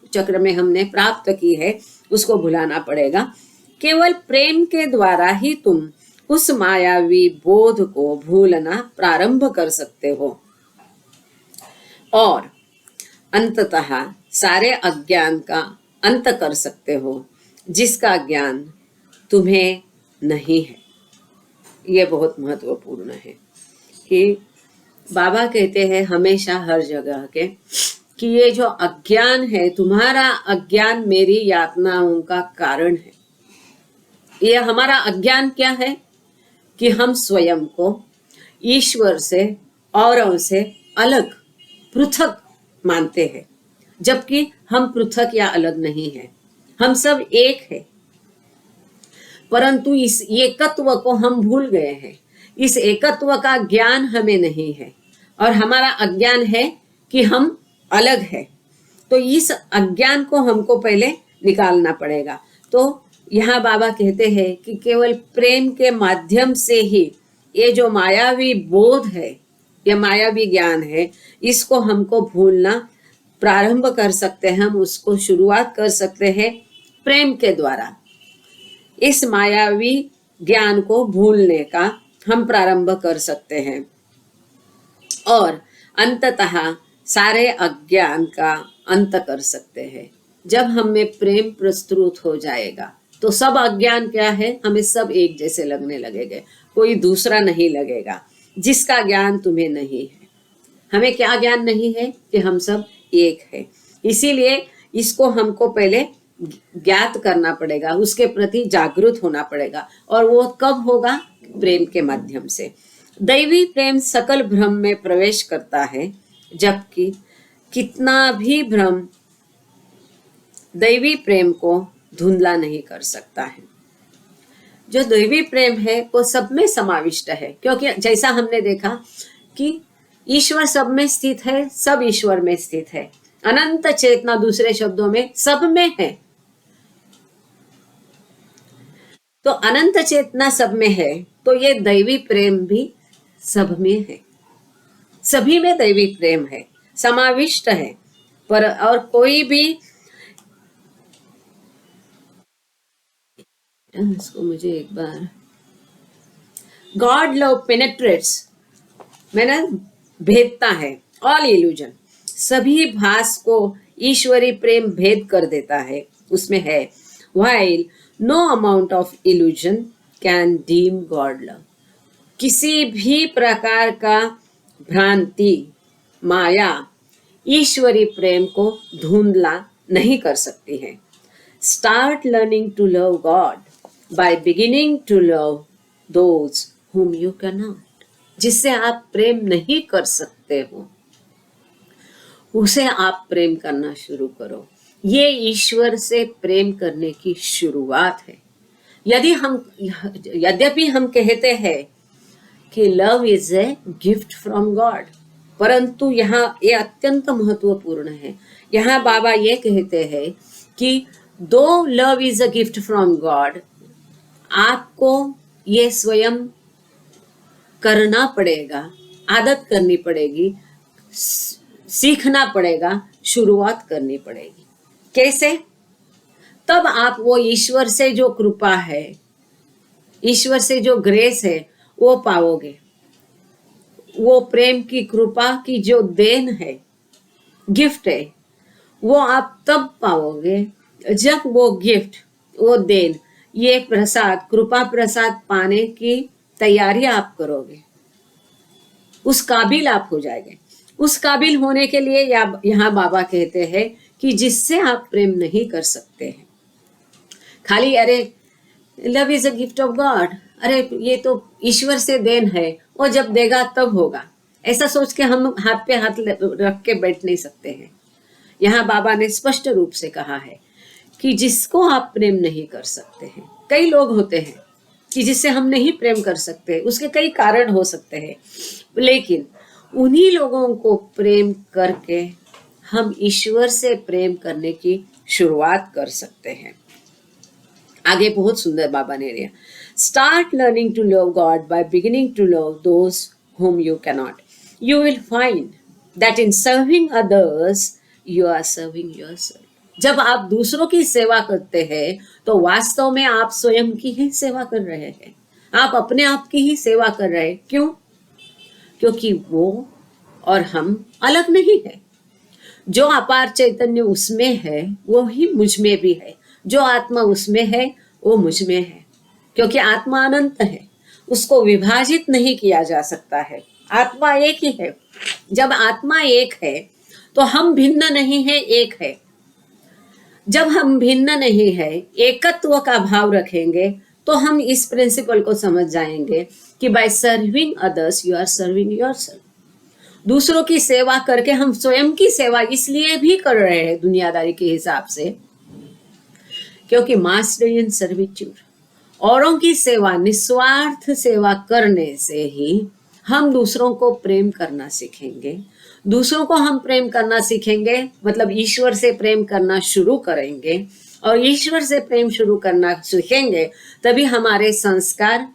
चक्र में हमने प्राप्त की है, उसको भुलाना पड़ेगा। केवल प्रेम के द्वारा ही तुम उस मायावी बोध को भूलना प्रारंभ कर सकते हो और अंततः सारे अज्ञान का अंत कर सकते हो, जिसका ज्ञान तुम्हें नहीं है। ये बहुत महत्वपूर्ण है कि बाबा कहते हैं हमेशा हर जगह के कि ये जो अज्ञान है, तुम्हारा अज्ञान मेरी यातनाओं का कारण है। ये हमारा अज्ञान क्या है कि हम स्वयं को ईश्वर से, औरों से अलग, पृथक मानते हैं, जबकि हम पृथक या अलग नहीं है, हम सब एक है। परंतु इस एकत्व को हम भूल गए हैं। इस एकत्व का ज्ञान हमें नहीं है और हमारा अज्ञान है कि हम अलग है। तो इस अज्ञान को हमको पहले निकालना पड़ेगा। तो यहाँ बाबा कहते हैं कि केवल प्रेम के माध्यम से ही ये जो मायावी बोध है, ये मायावी ज्ञान है, इसको हमको भूलना प्रारंभ कर सकते हैं। हम उसको शुरुआत कर सकते हैं प्रेम के द्वारा। इस मायावी ज्ञान को भूलने का हम प्रारंभ कर सकते हैं और अंततः सारे अज्ञान का अंत कर सकते हैं। जब हमें प्रेम प्रस्तुत हो जाएगा तो सब अज्ञान क्या है, हमें सब एक जैसे लगने लगेंगे, कोई दूसरा नहीं लगेगा जिसका ज्ञान तुम्हें नहीं है। हमें क्या ज्ञान नहीं है कि हम सब एक है। इसीलिए इसको हमको पहले ज्ञात करना पड़ेगा, उसके प्रति जागरूक होना पड़ेगा। और वो कब होगा? प्रेम के माध्यम से। दैवी प्रेम सकल भ्रम में प्रवेश करता है, जबकि कितना भी भ्रम दैवी प्रेम को धुंधला नहीं कर सकता है। जो दैवी प्रेम है वो सब में समाविष्ट है, क्योंकि जैसा हमने देखा कि ईश्वर सब में स्थित है, सब ईश्वर में स्थित है। अनंत चेतना दूसरे शब्दों में सब में है। तो अनंत चेतना सब में है, तो ये दैवी प्रेम भी सब में है। सभी में दैवी प्रेम है, समाविष्ट है। पर और कोई भी, इसको मुझे एक बार, गॉड लव पेनेट्रेट्स, मैंने भेदता है ऑल इल्यूजन, सभी भास को ईश्वरी प्रेम भेद कर देता है, उसमें है। While no amount of illusion can deem God love, किसी भी प्रकार का भ्रांति, माया ईश्वरी प्रेम को धुंधला नहीं कर सकती है। Start learning to love God by beginning to love those whom you cannot, जिससे आप प्रेम नहीं कर सकते हो उसे आप प्रेम करना शुरू करो। ये ईश्वर से प्रेम करने की शुरुआत है। यद्यपि हम कहते हैं कि love is a gift from God, परंतु यहाँ ये अत्यंत महत्वपूर्ण है। यहाँ बाबा ये कहते हैं कि दो love is a gift from God, आपको ये स्वयं करना पड़ेगा, आदत करनी पड़ेगी, सीखना पड़ेगा, शुरुआत करनी पड़ेगी। कैसे? तब आप वो ईश्वर से जो कृपा है, ईश्वर से जो ग्रेस है, वो पाओगे। वो प्रेम की कृपा की जो देन है, गिफ्ट है, वो आप तब पाओगे जब वो गिफ्ट, वो देन, ये प्रसाद, कृपा प्रसाद पाने की तैयारी आप करोगे, उस काबिल आप हो जाएंगे। उस काबिल होने के लिए यहाँ बाबा कहते हैं कि जिससे आप प्रेम नहीं कर सकते हैं। खाली अरे love is a gift of God, अरे ये तो ईश्वर से देन है, वो जब देगा तब होगा, ऐसा सोच के हम हाथ पे हाथ रख के बैठ नहीं सकते हैं। यहाँ बाबा ने स्पष्ट रूप से कहा है कि जिसको आप प्रेम नहीं कर सकते हैं, कई लोग होते हैं कि जिससे हम नहीं प्रेम कर सकते, उसके कई कारण हो सकते हैं, लेकिन उन्हीं लोगों को प्रेम करके हम ईश्वर से प्रेम करने की शुरुआत कर सकते हैं। आगे बहुत सुंदर बाबा ने दिया, start learning to love God by beginning to love those whom you cannot. You will find that in serving others you are serving yourself. जब आप दूसरों की सेवा करते हैं तो वास्तव में आप स्वयं की ही सेवा कर रहे हैं, आप अपने आप की ही सेवा कर रहे हैं। क्यों? क्योंकि वो और हम अलग नहीं है। जो अपार चैतन्य उसमें है वो ही मुझ में भी है, जो आत्मा उसमें है वो मुझ में है, क्योंकि आत्मा अनंत है, उसको विभाजित नहीं किया जा सकता है। आत्मा एक ही है। जब आत्मा एक है तो हम भिन्न नहीं है, एक है। जब हम भिन्न नहीं है, एकत्व का भाव रखेंगे, तो हम इस प्रिंसिपल को समझ जाएंगे कि by serving others you are serving yourself. दूसरों की सेवा करके हम स्वयं की सेवा इसलिए भी कर रहे हैं दुनियादारी के हिसाब से, क्योंकि मास्टर इन सर्विट्यूड, औरों की सेवा, निस्वार्थ सेवा करने से ही हम दूसरों को प्रेम करना सीखेंगे। दूसरों को हम प्रेम करना सीखेंगे मतलब ईश्वर से प्रेम करना शुरू करेंगे, और ईश्वर से प्रेम शुरू करना सीखेंगे तभी हमारे संस्कार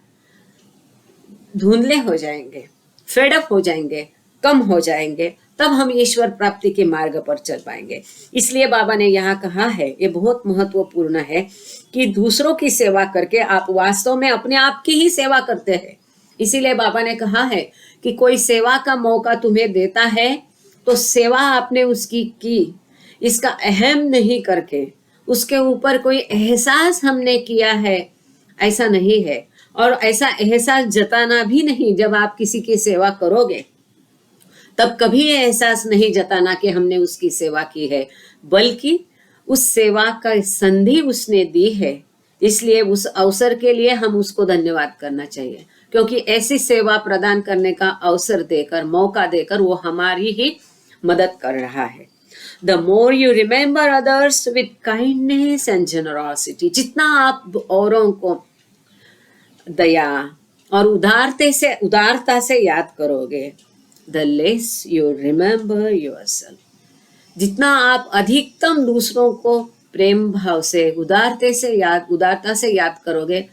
धुंधले हो जाएंगे, फेडअप हो जाएंगे, कम हो जाएंगे, तब हम ईश्वर प्राप्ति के मार्ग पर चल पाएंगे। इसलिए बाबा ने यहाँ कहा है, ये बहुत महत्वपूर्ण है, कि दूसरों की सेवा करके आप वास्तव में अपने आप की ही सेवा करते हैं। इसीलिए बाबा ने कहा है कि कोई सेवा का मौका तुम्हें देता है तो सेवा आपने उसकी की, इसका अहम नहीं करके, उसके ऊपर कोई एहसास हमने किया है, ऐसा नहीं है। और ऐसा एहसास जताना भी नहीं। जब आप किसी की सेवा करोगे तब कभी ये एहसास नहीं जताना कि हमने उसकी सेवा की है, बल्कि उस सेवा का संधि उसने दी है, इसलिए उस अवसर के लिए हम उसको धन्यवाद करना चाहिए, क्योंकि ऐसी सेवा प्रदान करने का अवसर देकर, मौका देकर वो हमारी ही मदद कर रहा है। The more you remember others with kindness and generosity, जितना आप औरों को दया और उदारता से याद करोगे, the less you remember yourself, जितना आप अधिकतम दूसरों को प्रेम भाव से, उदारता से याद करोगे,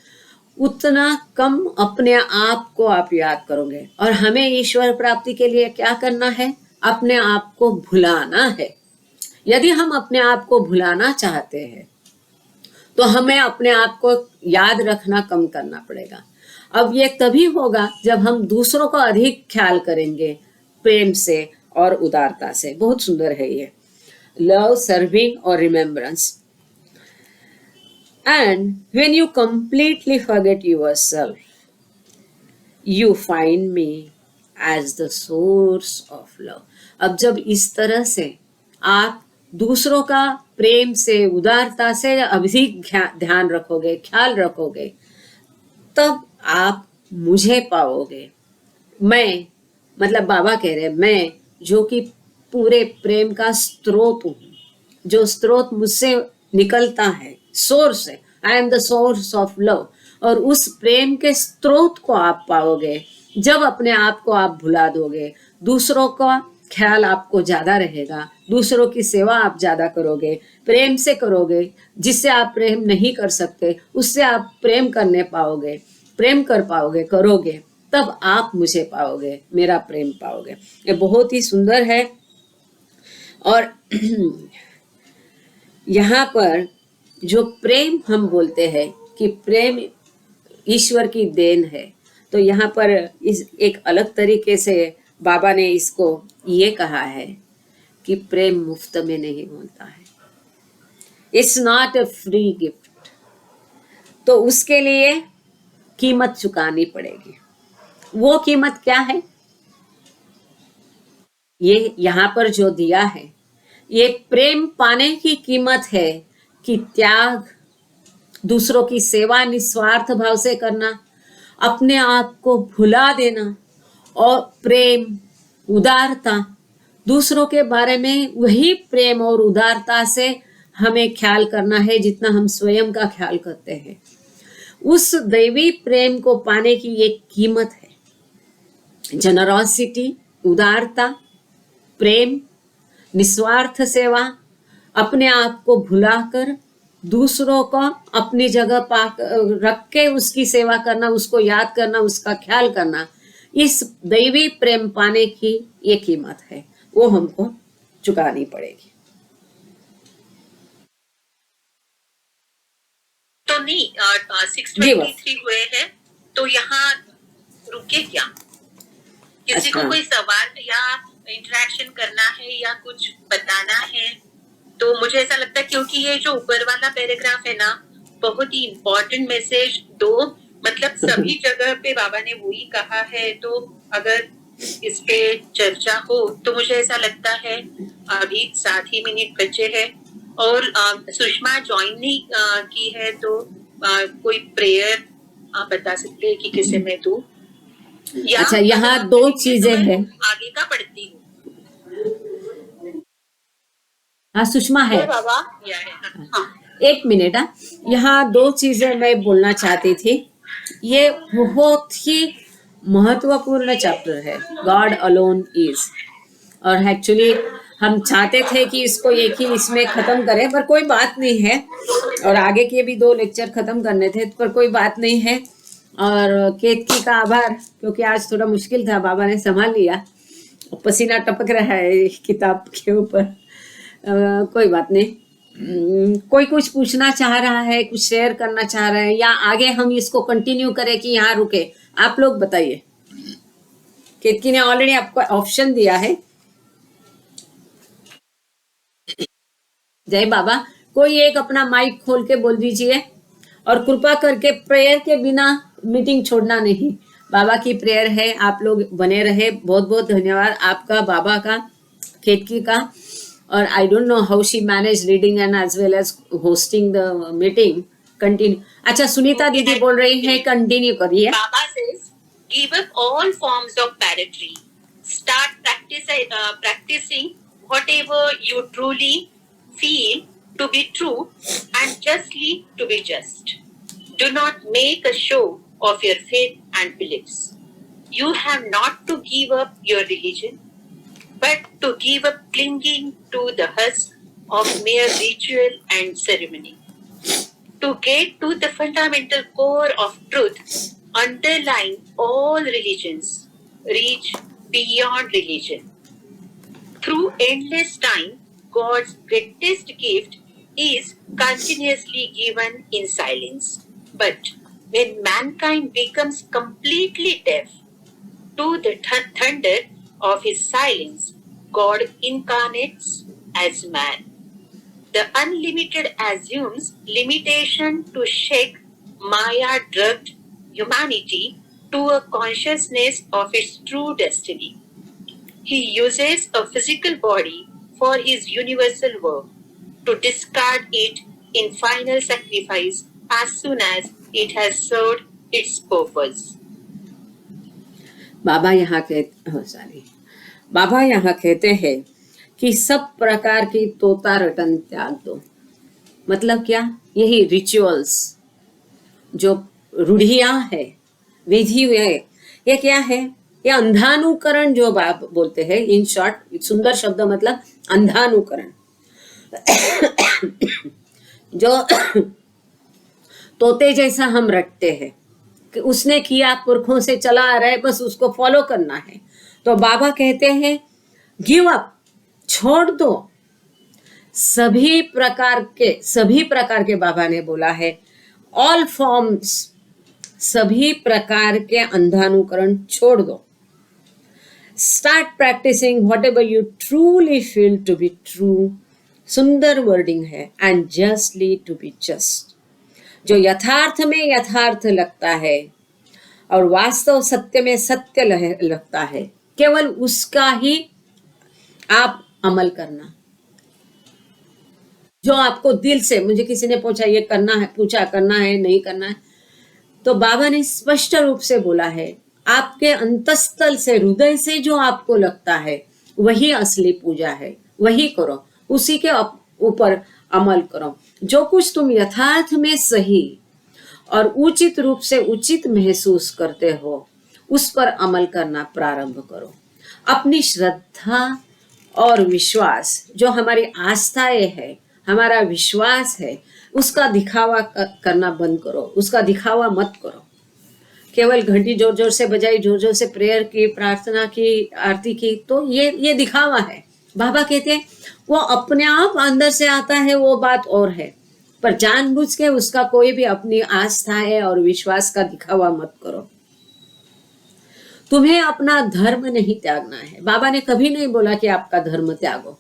उतना कम अपने आप को आप याद करोगे। और हमें ईश्वर प्राप्ति के लिए क्या करना है? अपने आप को भुलाना है। यदि हम अपने आप को भुलाना चाहते हैं तो हमें अपने आप को याद रखना कम करना पड़ेगा। अब ये तभी होगा जब हम दूसरों को अधिक ख्याल करेंगे, प्रेम से और उदारता से। बहुत सुंदर है ये, लव, सर्विंग और remembrance. And when you completely forget yourself, you find me as the source of love. अब जब इस तरह से आप दूसरों का प्रेम से, उदारता से अधिक ध्यान रखोगे, ख्याल रखोगे, तब आप मुझे पाओगे। मैं मतलब बाबा कह रहे, मैं जो कि पूरे प्रेम का स्रोत हूँ, जो स्रोत मुझसे निकलता है, सोर्स है, I am the source of love. और उस प्रेम के स्रोत को आप पाओगे जब अपने आप को आप भुला दोगे, दूसरों का ख्याल आपको ज्यादा रहेगा, दूसरों की सेवा आप ज्यादा करोगे, प्रेम से करोगे। जिससे आप प्रेम नहीं कर सकते उससे आप प्रेम करने पाओगे, प्रेम कर पाओगे, करोगे, तब आप मुझे पाओगे, मेरा प्रेम पाओगे। ये बहुत ही सुंदर है। और यहाँ पर जो प्रेम हम बोलते हैं कि प्रेम ईश्वर की देन है, तो यहाँ पर इस एक अलग तरीके से बाबा ने इसको ये कहा है कि प्रेम मुफ्त में नहीं होता है, it's not a free gift. तो उसके लिए कीमत चुकानी पड़ेगी। वो कीमत क्या है? ये यहाँ पर जो दिया है, ये प्रेम पाने की कीमत है कि त्याग, दूसरों की सेवा निस्वार्थ भाव से करना, अपने आप को भुला देना, और प्रेम, उदारता, दूसरों के बारे में वही प्रेम और उदारता से हमें ख्याल करना है जितना हम स्वयं का ख्याल करते हैं। उस दैवी प्रेम को पाने की एक कीमत है। जनरॉसिटी, उदारता, प्रेम, निस्वार्थ सेवा, अपने आप को भुलाकर दूसरों को अपनी जगह रख के उसकी सेवा करना, उसको याद करना, उसका ख्याल करना, इस दैवी प्रेम पाने की ये कीमत है, वो हमको चुकानी पड़ेगी। तो नहीं 623 हुए हैं, तो यहाँ रुके क्या? किसी को कोई सवाल या इंटरेक्शन करना है या कुछ बताना है? तो मुझे ऐसा लगता है क्योंकि ये जो ऊपर वाला पैराग्राफ है ना, बहुत ही इम्पोर्टेंट मैसेज दो, मतलब सभी जगह पे बाबा ने वही कहा है। तो अगर इस पे चर्चा हो, तो मुझे ऐसा लगता है अभी 7 ही मिनट बचे हैं और सुषमा ज्वाइन नहीं की है, तो कोई प्रेयर आप बता सकते हैं कि किसे मैं दूं? या अच्छा, यहाँ अगर दो आप कहेंगे चीजें तो मैं हैं। आगे का पढ़ती हूँ। हाँ, सुषमा है। बाबा या है, हाँ। एक मिनट। यहाँ दो चीजें मैं बोलना चाहती थी। ये बहुत ही महत्वपूर्ण चैप्टर है, गॉड अलोन इज। और एक्चुअली हम चाहते थे कि इसको एक ही इसमें खत्म करें, पर कोई बात नहीं है। और आगे के भी 2 लेक्चर खत्म करने थे, पर कोई बात नहीं है। और केतकी का आभार, क्योंकि आज थोड़ा मुश्किल था, बाबा ने संभाल लिया। पसीना टपक रहा है किताब के ऊपर। कोई बात नहीं। कोई कुछ पूछना चाह रहा है, कुछ शेयर करना चाह रहा है, या आगे हम इसको कंटिन्यू करें कि यहाँ रुके? आप लोग बताइए। केतकी ने ऑलरेडी आपको ऑप्शन दिया है। जय बाबा, कोई एक अपना माइक खोल के बोल दीजिए, और कृपा करके प्रेयर के बिना मीटिंग छोड़ना नहीं। बाबा की प्रेयर है, आप लोग बने रहे। बहुत बहुत धन्यवाद आपका, बाबा का, केतकी का। और I don't know how she manage reading and as well as hosting the meeting. Continue. अच्छा, सुनीता दीदी बोल रही है, कंटिन्यू करिए। Baba says, give up all forms of parrotry. Start practicing whatever you truly feel to be true and justly to be just. Do not make a show of your faith and beliefs. You have not to give up your religion, but to give up clinging to the husk of mere ritual and ceremony. To get to the fundamental core of truth underlying all religions, reach beyond religion. Through endless time, God's greatest gift is continuously given in silence. But when mankind becomes completely deaf to the thunder of his silence, God incarnates as man. The unlimited assumes limitation to shake Maya drugged humanity to a consciousness of its true destiny. He uses a physical body for his universal work, to discard it in final sacrifice as soon as it has served its purpose. बाबा यहाँ कहते हैं कि सब प्रकार की तोता रटन त्याग दो। मतलब क्या? यही रिचुअल्स, जो रूढ़ियां है, विधि है, ये क्या है? ये अंधानुकरण जो बाप बोलते हैं। इन शॉर्ट, सुंदर शब्द मतलब अंधानुकरण। जो तोते जैसा हम रटते हैं कि उसने किया, पुरखों से चला आ रहा है, बस उसको फॉलो करना है। तो बाबा कहते हैं गिव अप, छोड़ दो। सभी प्रकार के बाबा ने बोला है, ऑल फॉर्म्स, सभी प्रकार के अंधानुकरण छोड़ दो। Start practising whatever you truly feel to be true, सुंदर वर्डिंग है, and justly to be just. जो यथार्थ में यथार्थ लगता है और वास्तव सत्य में सत्य लगता है, केवल उसका ही आप अमल करना। जो आपको दिल से, मुझे किसी ने पूछा ये करना है, पूछा करना है नहीं करना है, तो बाबा ने स्पष्ट रूप से बोला है, आपके अंतस्थल से, हृदय से जो आपको लगता है वही असली पूजा है, वही करो, उसी के ऊपर अमल करो। जो कुछ तुम यथार्थ में सही और उचित रूप से उचित महसूस करते हो, उस पर अमल करना प्रारंभ करो। अपनी श्रद्धा और विश्वास, जो हमारी आस्थाएं है, हमारा विश्वास है, उसका दिखावा करना बंद करो, उसका दिखावा मत करो। केवल घंटी जोर जोर से बजाई, जोर जोर से प्रेयर की, प्रार्थना की, आरती की, तो ये दिखावा है। बाबा कहते हैं वो अपने आप अंदर से आता है, वो बात और है, पर जानबूझ के उसका कोई भी अपनी आस्था है और विश्वास का दिखावा मत करो। तुम्हें अपना धर्म नहीं त्यागना है। बाबा ने कभी नहीं बोला कि आपका धर्म त्यागो।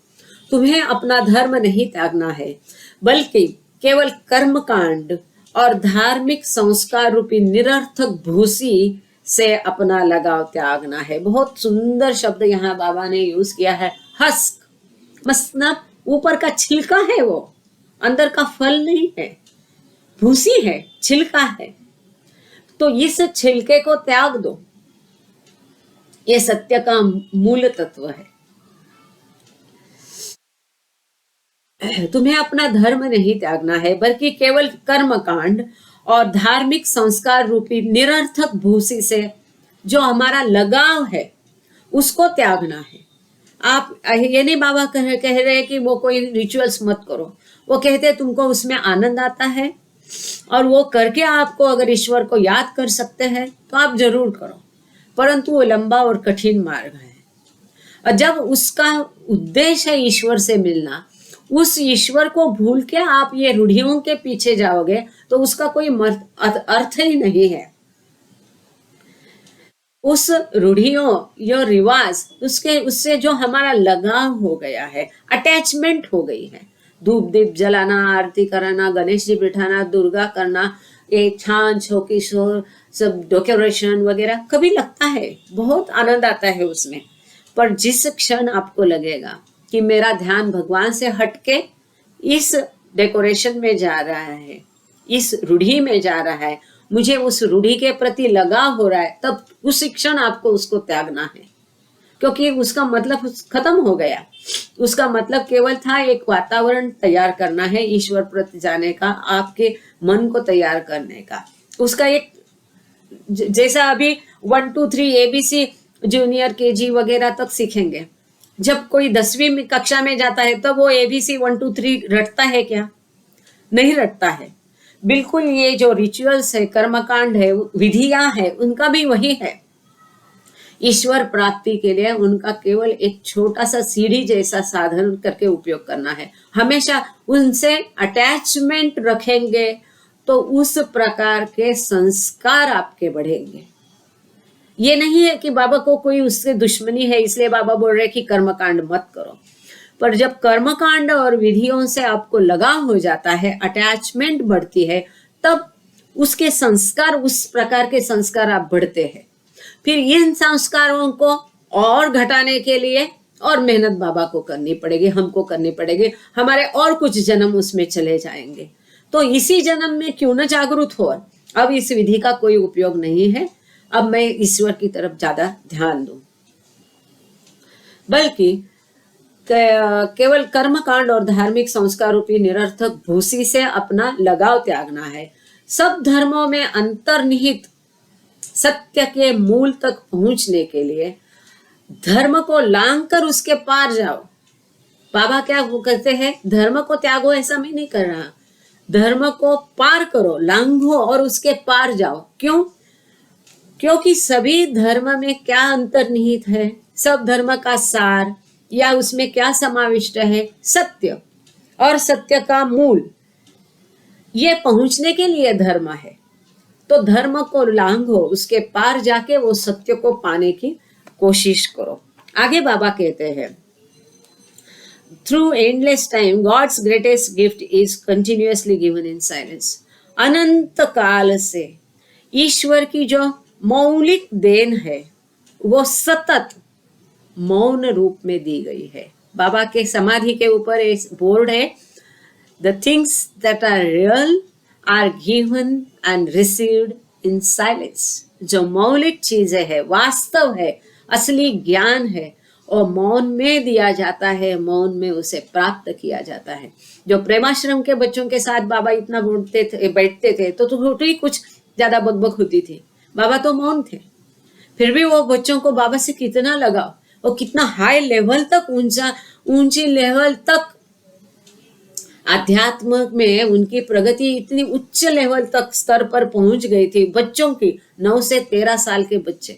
तुम्हें अपना धर्म नहीं त्यागना है, बल्कि केवल कर्मकांड और धार्मिक संस्कार रूपी निरर्थक भूसी से अपना लगाव त्यागना है। बहुत सुंदर शब्द यहाँ बाबा ने यूज किया है, हस्क। मतलब ऊपर का छिलका है, वो अंदर का फल नहीं है, भूसी है, छिलका है। तो इस छिलके को त्याग दो, ये सत्य का मूल तत्व है। तुम्हें अपना धर्म नहीं त्यागना है, बल्कि केवल कर्म कांड और धार्मिक संस्कार रूपी निरर्थक भूसी से जो हमारा लगाव है उसको त्यागना है। आप ये नहीं बाबा कह रहे कि वो कोई रिचुअल्स मत करो, वो कहते तुमको उसमें आनंद आता है और वो करके आपको अगर ईश्वर को याद कर सकते हैं तो आप जरूर करो, परंतु वो लंबा और कठिन मार्ग है। और जब उसका उद्देश्य है ईश्वर से मिलना, उस ईश्वर को भूल के आप ये रूढ़ियों के पीछे जाओगे तो उसका कोई अर्थ ही नहीं है। उस रूढ़ियों या रिवाज उससे जो हमारा लगाव हो गया है, अटैचमेंट हो गई है, धूप दीप जलाना, आरती कराना, गणेश जी बिठाना, दुर्गा करना, ये छान छौकी शोर सब डेकोरेशन वगैरह, कभी लगता है बहुत आनंद आता है उसमें, पर जिस क्षण आपको लगेगा कि मेरा ध्यान भगवान से हटके इस डेकोरेशन में जा रहा है, इस रूढ़ी में जा रहा है, मुझे उस रूढ़ी के प्रति लगाव हो रहा है, तब उस क्षण आपको उसको त्यागना है, क्योंकि उसका मतलब खत्म हो गया। उसका मतलब केवल था एक वातावरण तैयार करना है ईश्वर प्रति जाने का, आपके मन को तैयार करने का। उसका एक जैसा अभी 1 2 3 ABC जूनियर KG वगैरह तक सीखेंगे, जब कोई 10वीं कक्षा में जाता है तब वो ABC 1 2 3 रटता है क्या? नहीं रटता है। बिल्कुल ये जो रिचुअल्स है, कर्मकांड है, विधियां है, उनका भी वही है। ईश्वर प्राप्ति के लिए उनका केवल एक छोटा सा सीढ़ी जैसा साधन करके उपयोग करना है। हमेशा उनसे अटैचमेंट रखेंगे तो उस प्रकार के संस्कार आपके बढ़ेंगे। ये नहीं है कि बाबा को कोई उससे दुश्मनी है इसलिए बाबा बोल रहे कि कर्मकांड मत करो, पर जब कर्मकांड और विधियों से आपको लगाव हो जाता है, अटैचमेंट बढ़ती है, तब उसके संस्कार, उस प्रकार के संस्कार आप बढ़ते हैं। फिर इन संस्कारों को और घटाने के लिए और मेहनत बाबा को करनी पड़ेगी, हमको करनी पड़ेगी, हमारे और कुछ जन्म उसमें चले जाएंगे। तो इसी जन्म में क्यों न जागरूक हो, अब इस विधि का कोई उपयोग नहीं है, अब मैं ईश्वर की तरफ ज्यादा ध्यान दूं, बल्कि केवल कर्मकांड और धार्मिक संस्कार रूपी निरर्थक भूसी से अपना लगाव त्यागना है। सब धर्मों में अंतर्निहित सत्य के मूल तक पहुंचने के लिए धर्म को लांघ कर उसके पार जाओ। बाबा क्या वो कहते हैं, धर्म को त्यागो, ऐसा मैं नहीं कर रहा, धर्म को पार करो, लांघो और उसके पार जाओ। क्यों? क्योंकि सभी धर्म में क्या अंतर्निहित है, सब धर्म का सार या उसमें क्या समाविष्ट है, सत्य, और सत्य का मूल, ये पहुंचने के लिए धर्म है। तो धर्म को लांघो, उसके पार जाके वो सत्य को पाने की कोशिश करो। आगे बाबा कहते हैं, through endless time God's greatest gift is continuously given in silence. अनंत काल से ईश्वर की जो मौलिक देन है वो सतत मौन रूप में दी गई है। बाबा के समाधि के ऊपर एक बोर्ड है, the things that are real are given and received in silence. जो मौलिक चीजें है, वास्तव है, असली ज्ञान है, और मौन में दिया जाता है, मौन में उसे प्राप्त किया जाता है। जो प्रेमाश्रम के बच्चों के साथ बाबा इतना बैठते थे तो थोड़ी कुछ ज्यादा बकबक होती थी, बाबा तो मौन थे, फिर भी वो बच्चों को बाबा से कितना लगाव, और कितना हाई लेवल तक, ऊंची लेवल तक आध्यात्म में उनकी प्रगति इतनी उच्च लेवल तक स्तर पर पहुंच गई थी। बच्चों की 9 से 13 साल के बच्चे,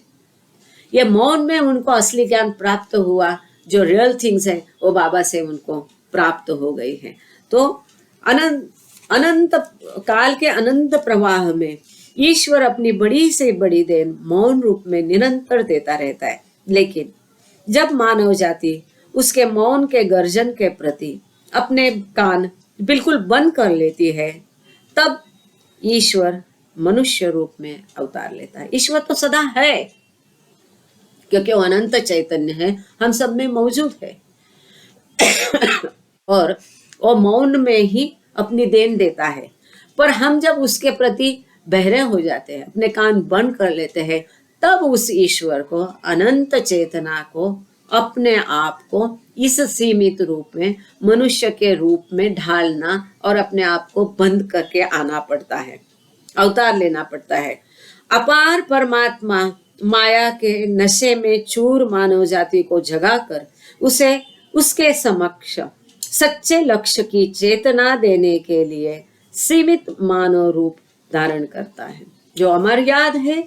ये मौन में उनको असली ज्ञान प्राप्त हुआ, जो रियल थिंग्स है वो बाबा से उनको प्राप्त हो गई है। तो अनंत काल के अनंत प्रवाह में ईश्वर अपनी बड़ी से बड़ी देन मौन रूप में निरंतर देता रहता है। लेकिन जब मानव जाति उसके मौन के गर्जन के प्रति अपने कान बिल्कुल बंद कर लेती है, तब ईश्वर मनुष्य रूप में अवतार लेता है। ईश्वर तो सदा है, क्योंकि वो अनंत चैतन्य है, हम सब में मौजूद है और वो मौन में ही अपनी देन देता है। पर हम जब उसके प्रति बहरे हो जाते हैं, अपने कान बंद कर लेते हैं, तब उस ईश्वर को, अनंत चेतना को, अपने आप को इस सीमित रूप में, मनुष्य के रूप में ढालना और अपने आप को बंद करके आना पड़ता है, अवतार लेना पड़ता है। अपार परमात्मा माया के नशे में चूर मानव जाति को जगाकर उसे उसके समक्ष सच्चे लक्ष्य की चेतना देने के लिए सीमित मानव रूप धारण करता है। जो अमर्याद है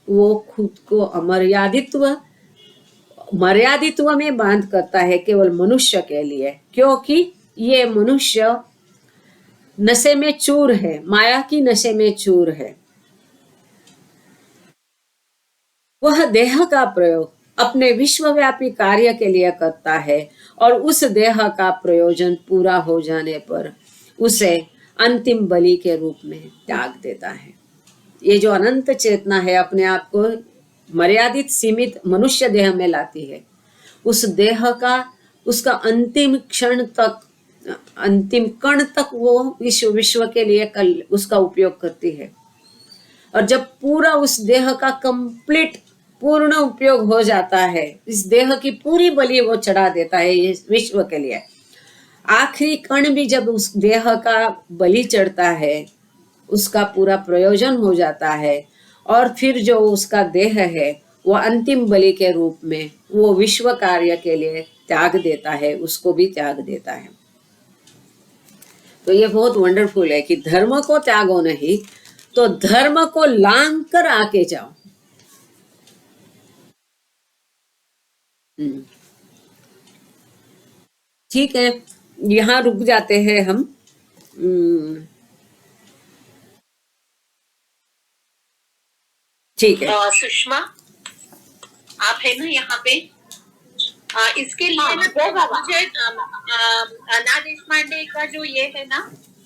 वो खुद को मर्यादित्व में बांध करता है, केवल मनुष्य के लिए, क्योंकि ये मनुष्य नशे में चूर है, माया की नशे में चूर है। वह देह का प्रयोग अपने विश्वव्यापी कार्य के लिए करता है और उस देह का प्रयोजन पूरा हो जाने पर उसे अंतिम बलि के रूप में त्याग देता है। ये जो अनंत चेतना है अपने आप को मर्यादित सीमित मनुष्य देह में लाती है। उस देह का उसका अंतिम क्षण तक, अंतिम कण तक वो विश्व के लिए कल उसका उपयोग करती है। और जब पूरा उस देह का कंप्लीट पूर्ण उपयोग हो जाता है, इस देह की पूरी बलि वो चढ़ा देता है इस विश्व के लिए। आखिरी कण भी जब उस देह का बलि चढ़ता है, उसका पूरा प्रयोजन हो जाता है और फिर जो उसका देह है वो अंतिम बलि के रूप में वो विश्व कार्य के लिए त्याग देता है, उसको भी त्याग देता है। तो ये बहुत वंडरफुल है कि धर्म को त्यागो नहीं तो धर्म को लांग कर आके जाओ। ठीक है, यहाँ रुक जाते हैं हम। ठीक है। सुषमा, आप है ना यहाँ पे? इसके लिए ना मुझे ना देशपांडे का जो ये है ना,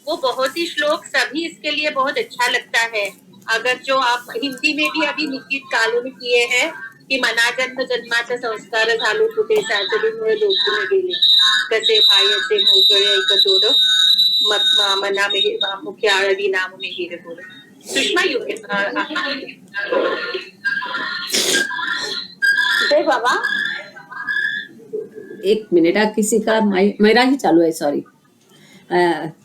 वो बहुत ही श्लोक सभी इसके लिए बहुत अच्छा लगता है। अगर जो आप हिंदी में भी अभी निकित कालून किए हैं की मना जन्म जन्माचा संस्कार झालो कुठे सासरीमुळे लोटून गेले, कसे भायचे मोकळे ऐकतोड मना मुख्य आळवी नाम मिहीर बोल। सुषमा यू बाबा एक मिनट, किसी का मेरा ही चालू है, sorry.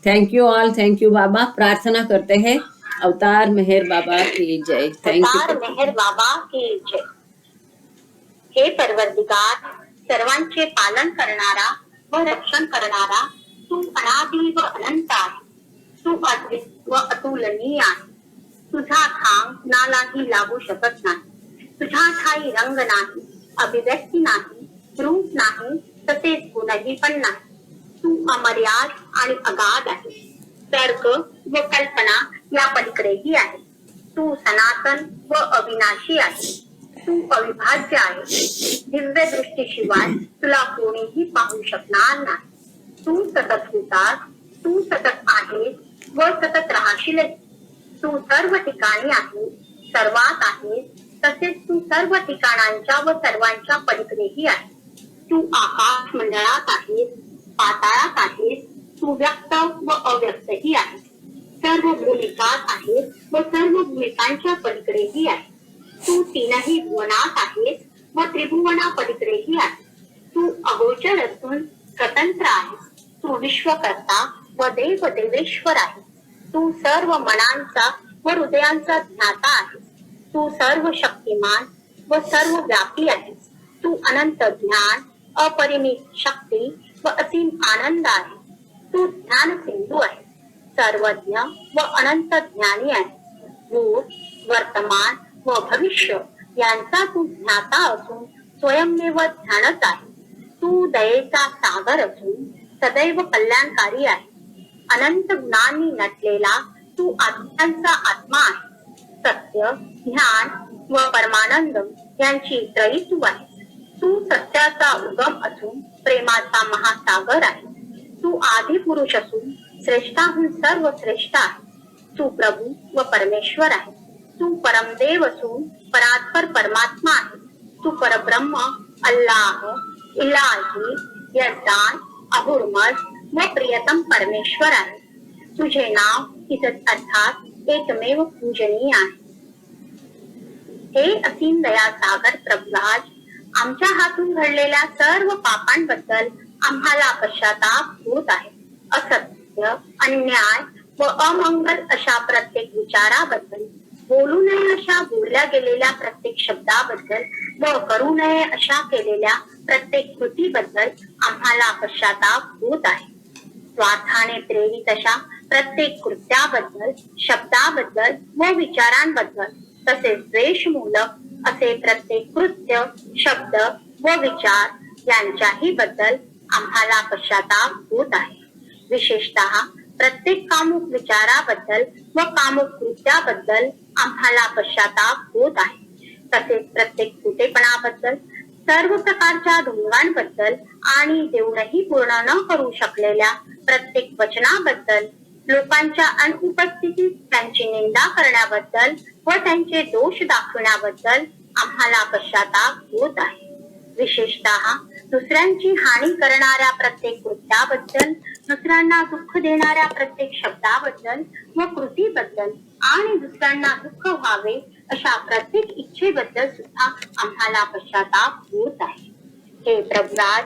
Thank you all, thank you Baba. प्रार्थना करते हैं, अवतार मेहर बाबा की जय। Thank you. अवतार मेहर बाबा की जय। हे परवरदिगार, सर्वांचे पालन करणारा व रक्षण करणारा, तू अनादि व अनंत आहे, तू अद्वित व अतुलनीय आहे। तुझा थांब नालाही लागू शकत नाही, तुझा ठाई रंग नाही, अभिव्यक्ती नाही, रूप नाही, तसेच गुणही पण नाही। तू अमर्याद आणि अगाध आहे, तर्क व कल्पना या पलीकडेही आहे। तू सनातन व अविनाशी आहे, तू अविभाज्य आहे, दिव्य दृष्टीशिवाय तुला कोणीही पाहू शकणार नाही। तू सतत होतास, तू सतत आहेस व सतत राहशील। तू सर्व ठिकाणी आहेस, सर्वात आहेस, तसेच तू सर्व ठिकाणांच्या व सर्वांच्या पलीकडेही आहेस। तू आकाश मंडळात आहेस, पाताळात आहेस, तू व्यक्त व अव्यक्तही आहेस, सर्व भूमिकात आहेस व सर्व भूमिकांच्या पलीकडेही आहेस। तू तीनही भुवनात आहेस व त्रिभुवना पलीकडेही आहेस। तू अगोचर असून स्वतंत्र आहेस, तू विश्वकर्ता व देव देवेश्वर आहेस। तू सर्व मनांचा व हृदयांचा ज्ञाता आहेस, तू सर्व शक्तिमान व सर्व व्यापी आहेस। तू अनंत ज्ञान, अपरिमित शक्ती व असीम आनंद आहे। तू ज्ञान सिंधू आहे, सर्वज्ञ व अनंत ज्ञानी आहे। भूत, वर्तमान व भविष्य यांचा तू ज्ञाता असून स्वयंमेव ध्यानच आहे। तू दयेचा सागर असून सदैव कल्याणकारी आहे। अनंत गुणांनी नटलेला तू आत्म्यांचा आत्मा आहे। सत्य, ज्ञान व परमानंद यांची त्रयी तू आहे। तू सत्याचा उगम असून प्रेमाचा महासागर आहे। तू आदि पुरुष असून श्रेष्ठाहून सर्व श्रेष्ठ आहे। तू प्रभू व परमेश्वर आहे. तू परमदेव असून परात्पर परमात्मा आहे. तू परब्रह्म, अल्लाह, इलाही, यजदान, अहुरमज व प्रियतम परमेश्वर आहे. तुझे नाव इज्जत अर्थात एकमेव पूजनीय आहे. हे असीम दयासागर प्रभुराज, आमच्या हातून घडलेल्या सर्व पापांबद्दल आम्हाला पश्चाताप होत आहे. असत्य, अन्याय व अमंगल अशा प्रत्येक विचाराबद्दल, बोलू नये अशा बोलल्या गेलेल्या प्रत्येक शब्दाबद्दल व करू नये अशा केलेल्या प्रत्येक कृतीबद्दल आम्हाला पश्चाताप होत आहे. स्वार्थाने प्रेरित अशा प्रत्येक कृत्याबद्दल, शब्दाबद्दल व विचारांबद्दल तसेच द्वेषमूलक असे प्रत्येक कृत्य, शब्द व विचार यांच्याही बद्दल आम्हाला पश्चाताप होत आहे. विशेषतः प्रत्येक कामुक विचाराबद्दल व कामुक कृत्याबद्दल आम्हाला पश्चाताप होत आहे. तसेच प्रत्येक खोटेपणाबद्दल, सर्व प्रकारच्या ढोंगांबद्दल आणि देऊनही पूर्ण न करू शकलेल्या प्रत्येक वचनाबद्दल, लोकांच्या अनुपस्थितीत त्यांची निंदा करण्याबद्दल व त्यांचे दोष दाखवण्याबद्दल आम्हाला पश्चाताप होत आहे. विशेषतः दुसऱ्यांची हानी करणाऱ्या प्रत्येक कृत्याबद्दल, दुसऱ्यांना दुःख देणाऱ्या प्रत्येक शब्दाबद्दल व कृतीबद्दल आणि दुसऱ्यांना दुःख व्हावे अशा प्रत्येक इच्छेबद्दल सुद्धा आम्हाला पश्चाताप होत आहे. हे प्रभुराज,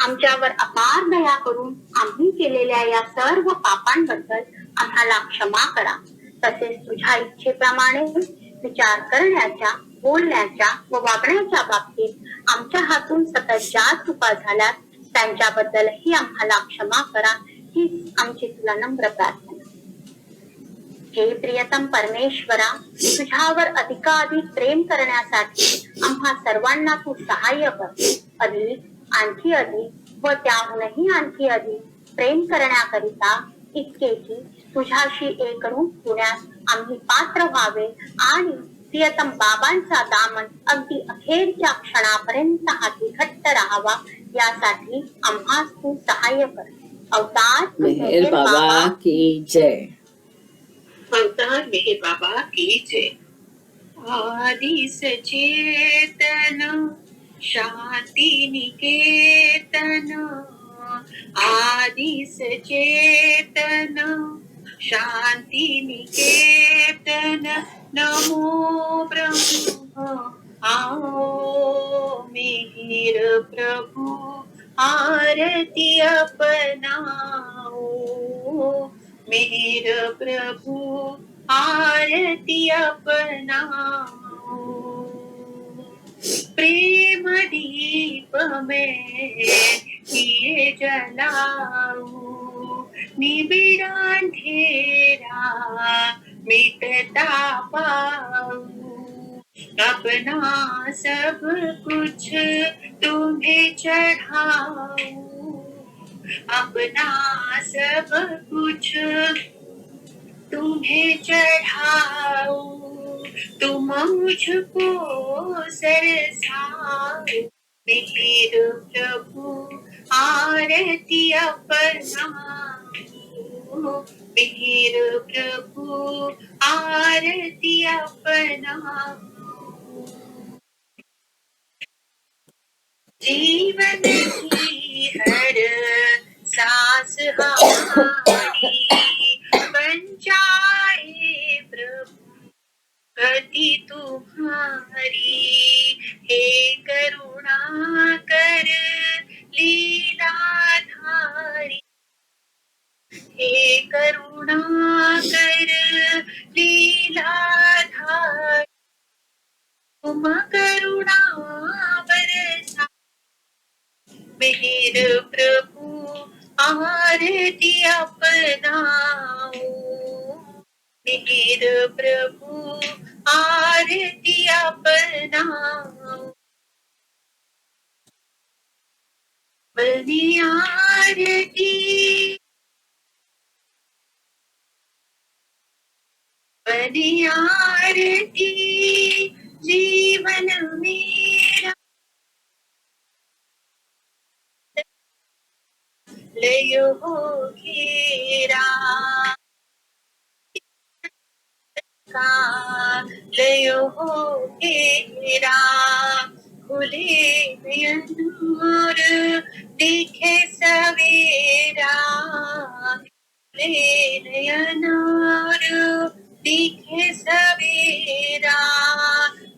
आमच्यावर अपार दया करून आम्ही केलेल्या या सर्व पापांबद्दल आम्हाला क्षमा करा. तसेच तुझ्या इच्छेप्रमाणे विचार करण्याच्या, बोलण्याच्या व वागण्याच्या बाबतीत आमच्या हातून सतत ज्या चुका झाल्यात त्यांच्याबद्दलही आम्हाला क्षमा करा. हीच आमची तुला नम्र प्रार्थना. हे प्रियतम परमेश्वरा, तुझ्यावर अधिकाधिक प्रेम करण्यासाठी आम्हा सर्वांना तू सहाय्य कर. अधिक, आणखी अधिक व त्याहूनही आणखी अधिक प्रेम करण्याकरिता, इतके की तुझ्याशी एकरूप होण्यास आम्ही पात्र व्हावे आणि प्रियतम बाबांचा दामन अगदी अखेरच्या क्षणापर्यंत हाती घट्ट राहावा, यासाठी आम्हास तू सहाय्य कर. अवतार मेहर बाबा की जय. अवतार मेहर बाबा की जय. आदि सचेतन शांति निकेतन, आदि सचेतन शांति निकेतन, नमो ब्रह्म आओ मिहिर प्रभु, आरती अपनाओ मिहिर प्रभु, आरती अपनाओ. प्रेम दीप में दिए जलाओ, निबिड़ा अंधेरा मिटता पाओ. अपना सब कुछ तुम्हें चढ़ाओ, अपना सब कुछ तुम्हें चढ़ाओ. तुम मुझको सरसाओ मेरे प्रभु, आरती अपनाओ मेरे प्रभु, आरती अपनाओ. जीवन की हर सांस हमारी बन जाए प्रभु गति तुम्हारी. हे करुणा कर लीलाधारी, हे करुणा कर लीलाधारी. तुम करुणा बरसा मेरे प्रभु, आरती अपनाओ मेरे प्रभु, आरती अपनाओ. बनी आरती, बनी आरती जीवन मेरा लय हो घेरा. लयो हो घेरा, खुले नयन और दिखे सवेरा, खुले नयन और दिखे सवेरा,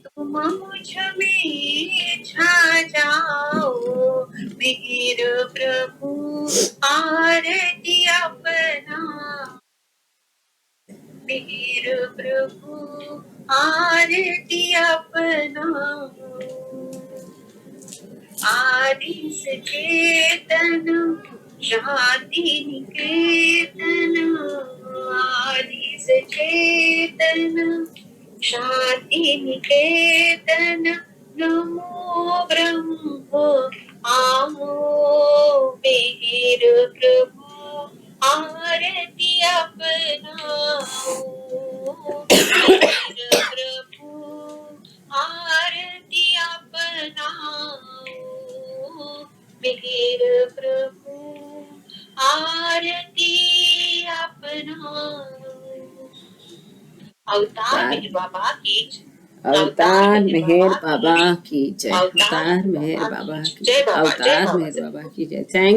तुम मुझ में छा जाओ, मेरे प्रभु आरती अपना, मेरे प्रभु आरती अपनाओ। आदि सचेतन शांति निकेतन, आदि सचेतन शांति निकेतन, नमो ब्रह्म आओ, मेरे प्रभु आरती अपनाओ, मेरे प्रभु आरती अपनाओ, मेरे प्रभु आरती अपनाओ। अवतार मेहर बाबा की जय। अवतार मेहर बाबा की जय। अवतार मेहर बाबा की जय। अवतार मेहर बाबा की जय। थैंक